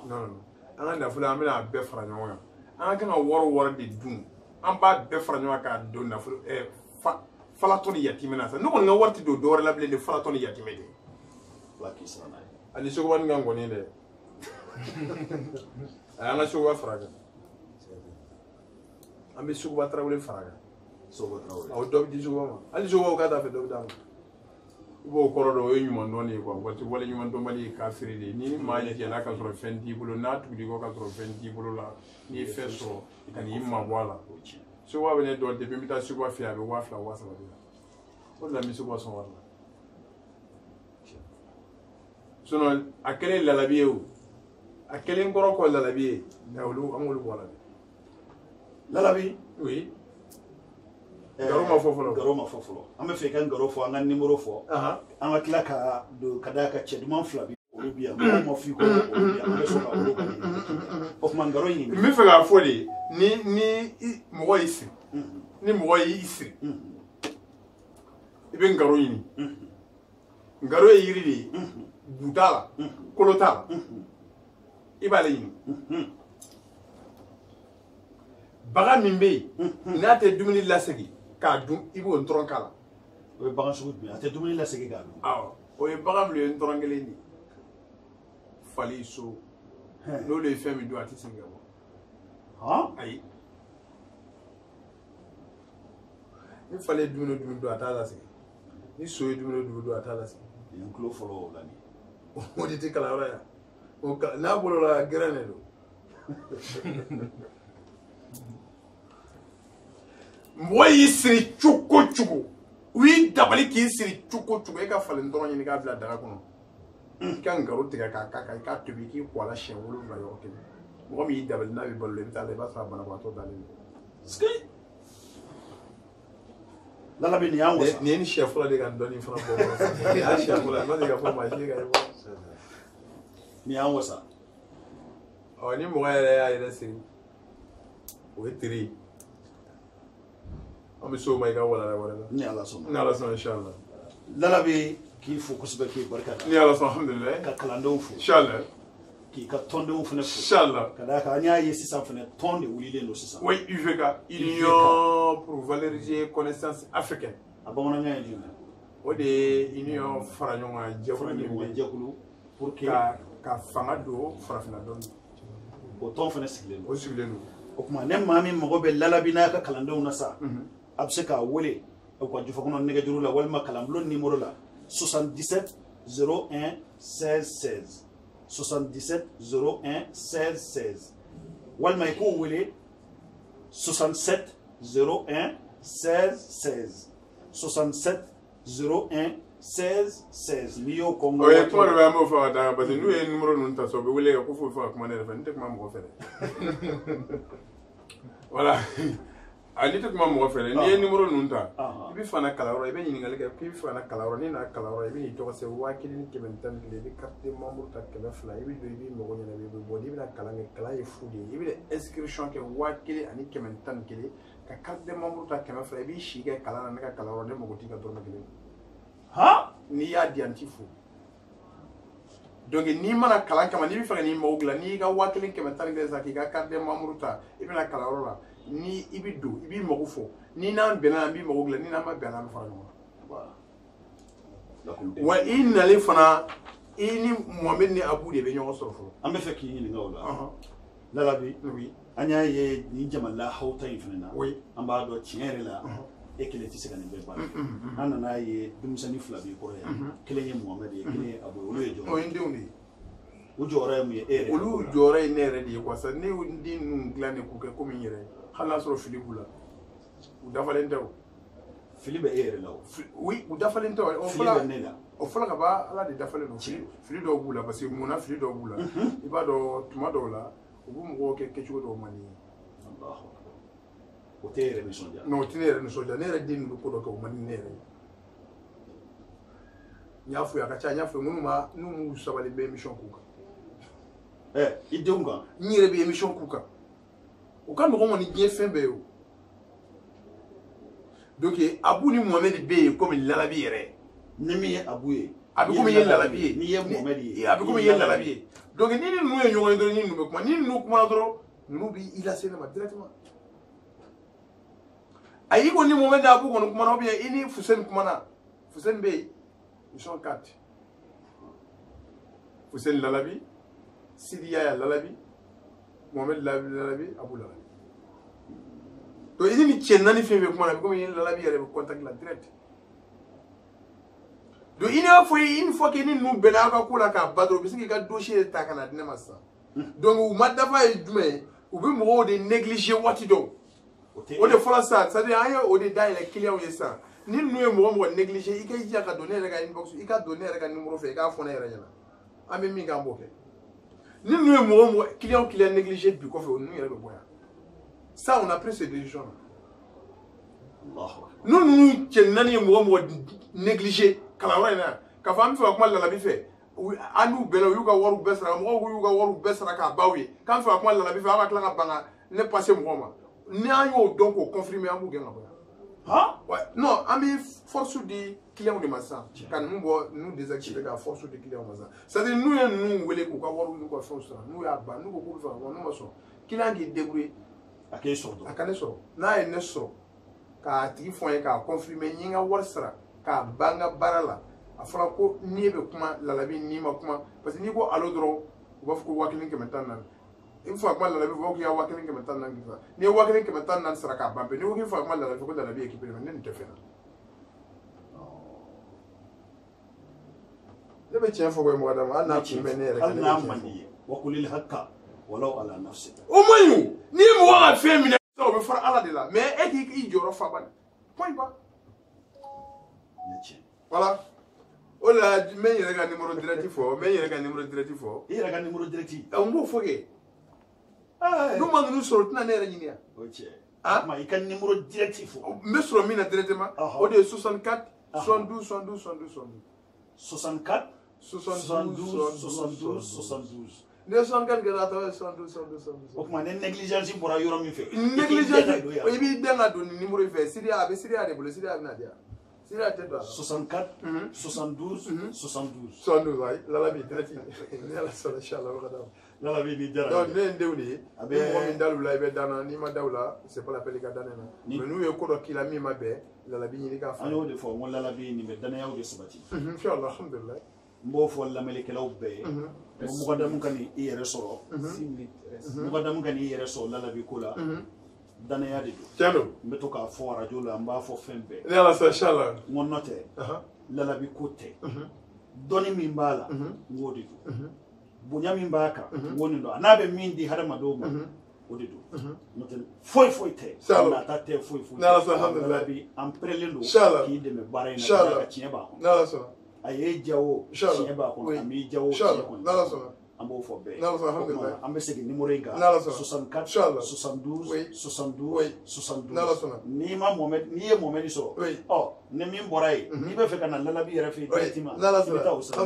[SPEAKER 2] non an ka nafolo an bɛna a bɛɛ fara ɲɔgɔn kan an ka kan ka wari de dun an b'a bɛɛ fara ɲɔgɔn kan k'a don nafolo falatɔ ni yatimɛ na sisan ne kɔni ka wari tɛ don dɔwɛrɛ la bilen ni falatɔ ni yatimɛ tɛ
[SPEAKER 1] ala k'i sara n'a ye
[SPEAKER 2] ani sogobani kan kɔni dɛ a y'an ka sogoba fara kan an bɛ sogoba tarawele fara kan aw dɔ bɛ di sogoba ma hali sogobaw k'a t'a fɛ dɔ bɛ d'a ma i b'o kɔrɔ dɔn o ye ɲuman dɔn de ye quoi parce que wale ɲuman dɔnbali ye kafiri de ye ni maa ɲɛna ka sɔrɔ fɛn t'i bolo n'a tugul'i kɔ ka sɔrɔ fɛn t'i bolo la n'i ye fɛn sɔrɔ ka n'i mabɔ a la sogoba bɛ ne dɔn depuis n bɛ taa sogoba fɛ yen a bɛ 2000 3000 di yan o de la n bɛ sogoba sɔn wari la sinon a kɛlen lalabi ye o a kɛlen kɔrɔ kɔ lalabi ye nka olu an k'olu bɔ a la dɛ
[SPEAKER 1] lalabi
[SPEAKER 2] oui Ngaro ma fɔ fɔlɔ
[SPEAKER 1] Ngaro ma fɔ fɔlɔ an bɛ fɛ i ka Ngaro fɔ an ka numéro fɔ an ka tila ka don ka d'a ka cɛ duman fila bi olu bi yan mɔgɔw ma f'i ko olu bi yan an bɛ sɔn ka olu ka ɲini o tuma Ngaro ɲini
[SPEAKER 2] n bɛ fɛ k'a fɔ de ni mɔgɔ y'i siri ni mɔgɔ y'i siri i bɛ Ngaro ɲini Ngaro ye yiri de ye bu t'a la kolo t'a la i b'ale ɲini baga min bɛ yen n'a tɛ dumuni lasegin k'a dun i b'o ntɔrɔn k'a la
[SPEAKER 1] o ye bagan sugu jumɛn a tɛ dumuni lasegin k'a dun
[SPEAKER 2] awɔ o ye bagan min ye ntɔrɔn kelen de fali so n'olu ye fɛn min dun a tɛ segin ka bɔ ayi ni fali ye dumuni o dumuni dun a t'a lasegin ni so ye dumuni o dumuni dun a t'a lasegin
[SPEAKER 1] yen tulo fɔlɔ o la nin
[SPEAKER 2] o de tɛ kalanyɔrɔ yan o n'a bolola gɛrɛn de don mɔgɔ y'i siri cogo cogo u y'i dabali k'i siri cogo cogo e ka falen dɔrɔn ɲini k'a bila daga kɔnɔ i ka Ngaro tigɛ k'a k'a kan i k'a tobi i k'i kɔ a la siɲɛ 7 yɔrɔ kelen mɔgɔ min y'i dabali n'a bɛ balo la i bɛ taa la i b'a sɔrɔ a banabagatɔ dalen don
[SPEAKER 1] lalabi nin y'an wasa
[SPEAKER 2] nin ye ni siɲɛ fɔlɔ de ka dɔnni fana bɔ nin y'a siɲɛ fɔlɔ ye n'o tɛ ka fɔ maa si ka ye bɔ
[SPEAKER 1] nin y'an wasa
[SPEAKER 2] ni mɔgɔ yɛrɛ y'a yɛrɛ siri o ye teri ye an bɛ se o ma i ka walala wɛrɛ la
[SPEAKER 1] ni Ala sɔnna
[SPEAKER 2] ni Ala sɔnna inchallah
[SPEAKER 1] lalabi k'i fo kosɛbɛ k'i barika da
[SPEAKER 2] ni Ala sɔnna alhamdulilayi
[SPEAKER 1] ka kalandenw fo
[SPEAKER 2] inchallah
[SPEAKER 1] k'i ka tɔndenw fana fo
[SPEAKER 2] inchallah
[SPEAKER 1] ka d'a kan an y'a ye sisan fana tɔn de wulilen don sisan
[SPEAKER 2] oui UVK Union pour valoriser connaissance africaine
[SPEAKER 1] a bamanankan ye jumɛn
[SPEAKER 2] o de ye union fara ɲɔgɔn kan
[SPEAKER 1] fara ɲɔgɔn jɛkulu pour que
[SPEAKER 2] ka fanga don farafinna dɔɔni
[SPEAKER 1] o tɔn fana sigilen don
[SPEAKER 2] o sigilen don
[SPEAKER 1] o tuma ne maa min mago bɛ lalabi n'a ka kalandenw na sa a bɛ se k'a wele u ka jufɔkɔnɔ nɛgɛjuru la walima kalanbulon numéro la 77 01 16 16 77 01 16 16 walima i k'o wele 67 01 16 16 67 01 16 16 ni yo kongo
[SPEAKER 2] o ye kuma dɔ bɛ an b'o fɔ ka taa parce que n'u ye numéro ninnu ta so u bɛ wele ko foyi fɔ ka kuma ne yɛrɛ fɛ n tɛ kuma mɔgɔ fɛ dɛ voilà ani tɛ kuma mɔgɔ fɛ dɛ n'i ye numéro ninnu ta i bɛ fana kalanyɔrɔ i bɛ ɲininkali kɛ k'i bɛ fana kalanyɔrɔ n'i nana kalanyɔrɔ i bɛ n'i tɔgɔ sɛbɛn 1000 ni 111 i bɛ carte de membre ta 200 i bɛ don i b'i mago ɲɛnabɔ i bɛ bɔ n'i bɛna kalan kɛ kalan ye fu de ye i bɛ inscription kɛ 1000 ani 111 ka carte de membre ta 200 i b'i si kɛ kalan na ne ka kalanyɔrɔ ne mago t'i ka dɔrɔmɛ kelen
[SPEAKER 1] ha
[SPEAKER 2] n'i y'a di an ti fo donc n'i mana kalan kama n'i bɛ fɛ ka n'i mago dilan n'i ka 1000 san k'i ka carte de membre ta i bɛna kalanyɔrɔ la ni i bɛ don i b'i mago fɔ ni n'an bɛnna an b'i mago dilan ni n'an ma bɛn an bɛ fara ɲɔgɔn kan wa i nalen fana i ni Mohamed ni Abu de bɛ ɲɔgɔn sɔrɔ fɔlɔ
[SPEAKER 1] an bɛ fɛ k'i ɲininka o la Lalabi an y'a ye ni jamana hawta in fana na an b'a dɔn tiɲɛ yɛrɛ la e kelen tɛ se ka nin bɛɛ baara kɛ an nan'a ye denmisɛnnin fila b'i kɔrɔ yan kelen ye Mohamed ye kelen ye Abu olu ye jɔyɔrɔ
[SPEAKER 2] o ye n denw de ye
[SPEAKER 1] o jɔyɔrɔ ye mun ye e yɛrɛ
[SPEAKER 2] olu jɔyɔrɔ ye ne yɛrɛ de ye quoi ça ne y'u den ninnu dilan de k'u kɛ komi n yɛrɛ hali n'a sɔrɔ fili b'u la u dafalen tɛ o
[SPEAKER 1] fili bɛ e yɛrɛ la o
[SPEAKER 2] oui u dafalen tɛ o
[SPEAKER 1] fili bɛ ne la
[SPEAKER 2] o fɔlɔ ka ban Ala de dafalen don fili dɔw b'u la parce que munna fili dɔw b'u la i b'a dɔn tuma dɔw la u bɛ mɔgɔw kɛ kɛcogo dɔw man di ye
[SPEAKER 1] o tɛ e yɛrɛ nisɔndiya
[SPEAKER 2] non o tɛ ne yɛrɛ nisɔndiya ne yɛrɛ den ninnu ko dɔ kɛ o man di ne yɛrɛ ye n y'a fɔ ye a ka ca n y'a fɔ n'u m'u sabali n bɛ émission k'u kan
[SPEAKER 1] i denw kan
[SPEAKER 2] n yɛrɛ bɛ émission k'u kan u ka nɔgɔn kɔni diɲɛ fɛn bɛɛ ye o donc Abu ni Mohamed bɛ yen komi Lalabi yɛrɛ
[SPEAKER 1] ni min ye Abu ye
[SPEAKER 2] a bɛ komi i ye Lalabi ye
[SPEAKER 1] n'i ye Mohamed ye
[SPEAKER 2] a bɛ komi i ye Lalabi ye donc ni ninnu ye ɲɔgɔn ye dɔrɔn ni ninnu bɛ kuma ni ninnu kumana dɔrɔn ninnu b'i lase ne ma directement ayi ko ni Mohamed ni Abu kɔni kumana ou bien i ni Fuseni kumana Fuseni bɛ yen ils sont 4 Fuseni Lalabi Sidi Yaya Lalabi Mohamed Lalabi Abu Lalabi donc i ni cɛ naani fɛn fɛn kumana a bɛ komi i ni Lalabi yɛrɛ bɛ contact la direct donc il a fait une fois que nous bɛnna ka ko la k'a ba dɔrɔn u bɛ se k'i ka dossier ta ka na di ne ma sisan donc u ma dafa ye jumɛn ye u bɛ mɔgɔw de négliger waati dɔw o de fɔra sisan c'est à dire an ye o de dayɛlɛ clients ye sisan ni ninnu ye mɔgɔ mɔgɔ négliger i ka jija ka don ne yɛrɛ ka inbox i ka don ne yɛrɛ ka numéro fɛ i k'a fɔ ne yɛrɛ ɲɛna an bɛ min kɛ an b'o kɛ ni ninnu ye mɔgɔ mɔgɔ client négliger bi kɔfɛ o ninnu yɛrɛ bɛ bɔ yan ça on a pris cette décision là ninnu cɛ naani ye mɔgɔ mɔgɔ négliger kalanyɔrɔ in na k'a fɔ an bɛ fɛ ka kuma Lalabi fɛ an n'u bɛnna u y'u ka wariw bɛɛ sara mɔgɔw y'u ka wariw bɛɛ sara k'a baw ye k'an bɛ fɛ ka kuma Lalabi fɛ aw ka tila ka ban ka ne passer mɔgɔw ma ni an y'o dɔn k'o confirmer an b'u gɛn ka bɔ yan non an bɛ force di clients de ma sisan ka ninnu bɔ ninnu désactiver ka force di clients ma sisan c'est à dire n'u ye ninnu wele k'u ka wariw n'u ka fɛnw sara n'u y'a ban n'u ko k'u bɛ fɛ ka bɔ n'u ma sɔn client k'i débrouiller
[SPEAKER 1] a k'e sɔrɔ
[SPEAKER 2] a ka ne sɔrɔ n'a ye ne sɔrɔ k'a tigi fɔ n ye k'a confirmer n ye n ka wari sara k'a ban n ka baara la a fɔra ko n'i bɛ kuma Lalabi n'i ma kuma parce que n'i ko allo dɔrɔn u b'a fɔ ko 1400 i bɛ fɛ ka kuma Lalabi u b'a fɔ k'i ka 1400 n'i ye 1400 sara k'a ban pewu n'i ko k'i bɛ fɛ ka kuma Lalabi ko Lalabi équipé de ne nin tɛ fɛn na ne bɛ tiɲɛ fɔ ko ye mɔgɔ d'a ma hali n'a tun bɛ ne yɛrɛ kan
[SPEAKER 1] hali n'a man di ye wa kulil hakka walaw ala nafsika
[SPEAKER 2] o man ɲi n'i ye mɔgɔ ka fɛn minɛ o bɛ fara Ala de la mais e k'i jɔyɔrɔ fa bani point barre voilà o la n bɛ n yɛrɛ ka numéro direct fɔ n bɛ n yɛrɛ ka numéro direct fɔ
[SPEAKER 1] i yɛrɛ ka numéro direct
[SPEAKER 2] n b'o fɔ kɛ n'u ma ninnu sɔrɔ u tɛna ne yɛrɛ ɲini yan
[SPEAKER 1] o tiɲɛ i ka numéro direct fɔ
[SPEAKER 2] n bɛ sɔrɔ min na directement o de ye 64 72 72 72
[SPEAKER 1] 64 72 72 72
[SPEAKER 2] ne ye 64 kɛ a tɔgɔ ye 72 72 72
[SPEAKER 1] o tuma ni négligence bɔra yɔrɔ min fɛ
[SPEAKER 2] négligence i b'i den ka don nin numéro in fɛ Siriya a bɛ Siriya de bolo Siriya bɛna di yan Siriya tɛ don a la
[SPEAKER 1] 64 72 72
[SPEAKER 2] 72 ayi Lalabi direct ni Ala sɔnna inchallah o ka d'a ma
[SPEAKER 1] Lalabi ni diyara
[SPEAKER 2] donc ne ye n denw de ye ni mɔgɔ min dal'u la i bɛ dan na n'i ma da u la c'est pas la peine i ka da ne na mais n'u ye ko dɔ k'i la min ma bɛn Lalabi ɲini k'a fɔ
[SPEAKER 1] an y'o de fɔ n ko Lalabi nin bɛ danayaw de sabati
[SPEAKER 2] inchallah alhamdulillah
[SPEAKER 1] n b'o fɔ lamɛnnikɛlaw bɛɛ ye mɔgɔdamu ka nin i yɛrɛ sɔrɔ mɔgɔdamu ka nin i yɛrɛ sɔrɔ Lalabi ko la danaya de don
[SPEAKER 2] tiɲɛ don
[SPEAKER 1] n bɛ to k'a fɔ arajo la n b'a fɔ fɛn bɛɛ
[SPEAKER 2] ni Ala sɔnna inchallah
[SPEAKER 1] n ko nɔ tɛ Lalabi ko tɛ dɔnni min b'a la n k'o de don bonya min b'a kan n k'o nin don a n'a bɛ min di hadamadenw ma o de don n'o tɛ foyi tɛ nata tɛ foyi
[SPEAKER 2] alhamdulillah
[SPEAKER 1] bi an perelen don k'i dɛmɛ baara in na ka tiɲɛ b'a kɔnɔ a ye jawo tiɲɛ b'a kɔnɔ a m'i jawo tiɲɛ kɔnɔ an b'o fɔ bɛɛ ye an bɛ segin numéro in kan 64 72 72 72 n'i ye Mohamed sɔrɔ ni min bɔra ye n'i bɛ fɛ ka na Lalabi yɛrɛ fɛ yen directement i bɛ taa o sira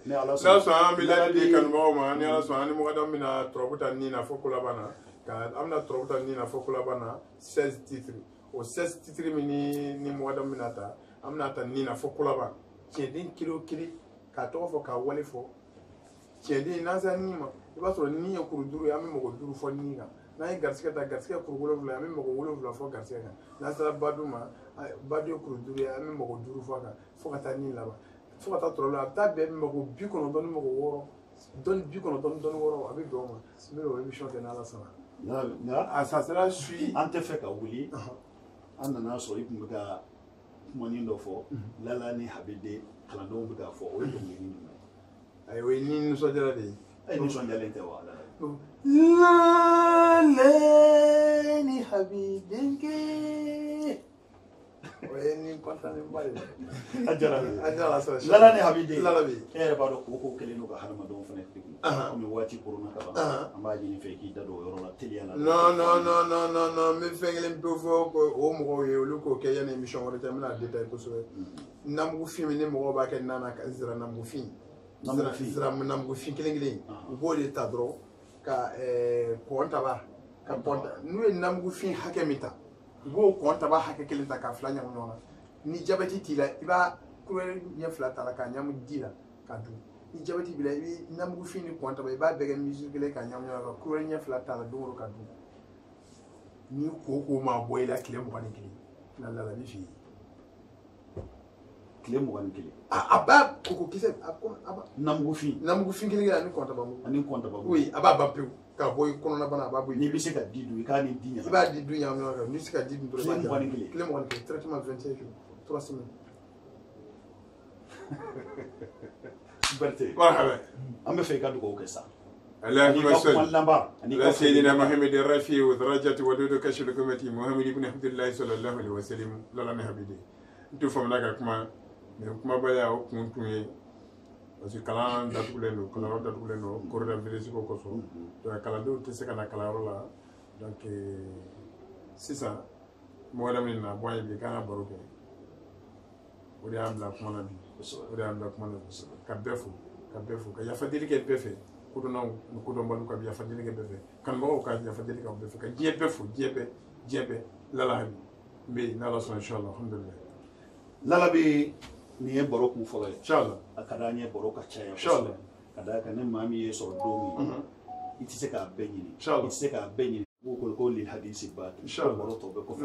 [SPEAKER 2] ni Ala sɔnna an bɛ ladi kanubagaw ma ni Ala sɔnna an ni mɔgɔdɔ bɛna turabu ta nin na fɔ Kolabana an bɛna turabu ta nin na fɔ Kolabana 16 titres o 16 titres min ni mɔgɔdɔ bɛna ta an bɛna ta nin na fɔ Kolabana tiɲɛden kilo kelen k'a tɔgɔ fɔ k'a wale fɔ tiɲɛden n'an sera nin ma i b'a sɔrɔ nin ye kuru 5 ye an bɛ mɔgɔ 5 fɔ nin kan n'an ye garisɛgɛ ta garisɛgɛ kuru 7 an bɛ mɔgɔ 7 fɔ garisɛgɛ kan n'an sera badu ma badu ye kuru 5 ye an bɛ mɔgɔ 5 fɔ a kan fo ka taa nin laban fo ka taa tɔrɔ la a bɛ taa bɛn mɔgɔ 90 ni mɔgɔ 6 dɔnni 90 dɔnni 6 a bɛ bɛn o ma n bɛ o émission kɛ n'Ala sɔnna ça sera suivi
[SPEAKER 1] an tɛ fɛ ka wuli an nana sɔrɔ i tun bɛ ka kumanin dɔ fɔ Lala ni Habide kalandenw bɛ k'a fɔ o ye dɔnkili jumɛn
[SPEAKER 2] o ye ni nisɔndiyara de ye
[SPEAKER 1] e nisɔndiyalen tɛ wa
[SPEAKER 2] Lala ni Habidenkɛ o ye ni kɔntanenba de ye
[SPEAKER 1] a diyara Lala ni Habide e yɛrɛ b'a dɔn ko kelen don ka hadamadenw fana degun komi waati koronna ka ban an b'a ɲini fɛ k'i da don o yɔrɔ la teliya la
[SPEAKER 2] non n bɛ fɛn kelen pewu fɔ o mɔgɔw ye olu k'o kɛ yanni émission wɛrɛ cɛ n bɛna détailler kosɛbɛ namugufin min ni mɔgɔw b'a kɛ nana ka zira namugufin namugufin kelen kelen u b'o de ta dɔrɔn ka kɔn taba ka n'u ye namugufin hakɛ min ta u b'o kɔn taba hakɛ kelen ta k'a fila ɲagami ɲɔgɔn na ni jabɛti t'i la i b'a couleur ɲɛ fila ta la k'a ɲagami ji la k'a dun ni jabɛti b'i la i bɛ namugufin ni kɔn taba i b'a bɛɛ kɛ mesure kelen k'a ɲagami ɲɔgɔn na ka couleur ɲɛ fila ta la don o don ka dun ni ko ma bɔ i la tile 21 na Lala bi f'i ye
[SPEAKER 1] tile 21
[SPEAKER 2] a b'a kokokisɛ namugufin kelen kelen ani kɔn taba oui a b'a ban pewu ka bɔ i kɔnɔna bana a b'a bɔ
[SPEAKER 1] n'i bɛ se ka di dun i k'a ni di ɲagami
[SPEAKER 2] i b'a di dun ɲagami ɲɔgɔn kan n'i bɛ se ka di dun dɔrɔn
[SPEAKER 1] tile 21
[SPEAKER 2] tile 21 traitement 25 jours 3 semaines
[SPEAKER 1] Berthe an bɛ fɛ i ka dugawu kɛ sa
[SPEAKER 2] اللهم صل على سيدنا محمد الرفيع ودرجة ودود كشف الكمتي محمد بن عبد الله صلى الله عليه وسلم لا نهبدي انتو فمنا kuma baya o kun tun ye parce que kalan datugulen don corridor village ko kosɔn donc kalandenw tɛ se ka na kalanyɔrɔ la donc sisan mɔgɔ dɔ min na bɔ ye bi k'an ka baro kɛ o de y'an bila kuma na bi ka bɛɛ fo ka yafa deli kɛ bɛɛ fɛ kodɔnnaw ni kodɔnbaliw ka yafa deli kɛ bɛɛ fɛ kanubagaw ka yafa deli kɛ bɛɛ fɛ ka diɲɛ bɛɛ fo diɲɛ bɛɛ Lala Habi n bɛ yen n'Ala sɔnna inchallah alhamdulillah
[SPEAKER 1] Lala bɛ nin ye baro kun fɔlɔ ye
[SPEAKER 2] inchallah
[SPEAKER 1] a ka d'an ye baro ka caya kosɛbɛ ka d'a kan ni maa min ye sɔrɔ don min i tɛ se k'a bɛɛ ɲini i tɛ se k'a bɛɛ ɲini ko lil hadisi ba baro tɔ bɛ kɔfɛ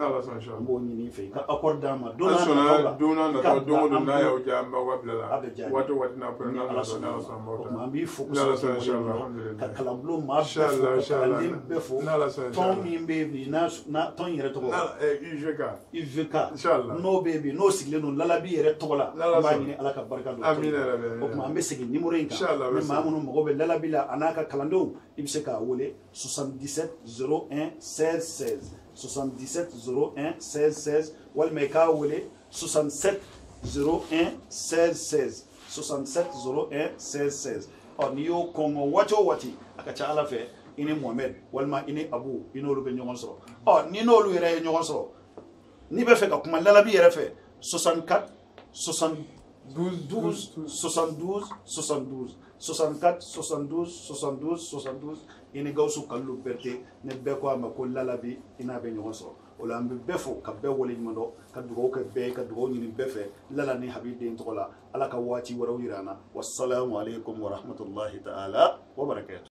[SPEAKER 1] an b'o ɲini i fɛ i ka accord d'an ma don n'a nataw la
[SPEAKER 2] n'a y'aw diya an b'aw ka bila la
[SPEAKER 1] a bɛ diya
[SPEAKER 2] waati o waati n'a pɛrɛn n'Ala sɔnna
[SPEAKER 1] o tuma an b'i fo kosɛbɛ ka kalanbulon maa bɛɛ fo ka kalanden bɛɛ fo tɔn min bɛ yen bi tɔn yɛrɛ tɔgɔ UVK n'o bɛ yen bi n'o sigilen don Lalabi yɛrɛ tɔgɔ la an b'a ɲini Ala ka barika don o tuma an bɛ segin numéro in kan ni maa minnu mago bɛ Lalabi la a n'a ka kalandenw i bɛ se k'a wele 77 01 16 16 77 01 16 16 walima i k'a wele 67 01 16 16 67 01 16 16 n'i y'o kɔngɔ waati o waati a ka ca Ala fɛ i ni Mohamed walima i ni Abu i n'olu bɛ ɲɔgɔn sɔrɔ ni n'olu yɛrɛ ye ɲɔgɔn sɔrɔ n'i bɛ fɛ ka kuma Lalabi yɛrɛ fɛ 64 72 72 72 64 72 72 72 i ni Gawusu Kalilu Berete ne bɛɛ ko a ma ko Lalabi i n'a bɛ ɲɔgɔn sɔrɔ o la an bɛ bɛɛ fo ka bɛɛ wale ɲuman dɔn ka dugawu kɛ bɛɛ ye ka dugawu ɲini bɛɛ fɛ Lala ni Habi den tɔgɔ la Ala ka waati wɛrɛw yira an na wassalamu alaikum wa rahmatullahi ta'ala wa barakatuh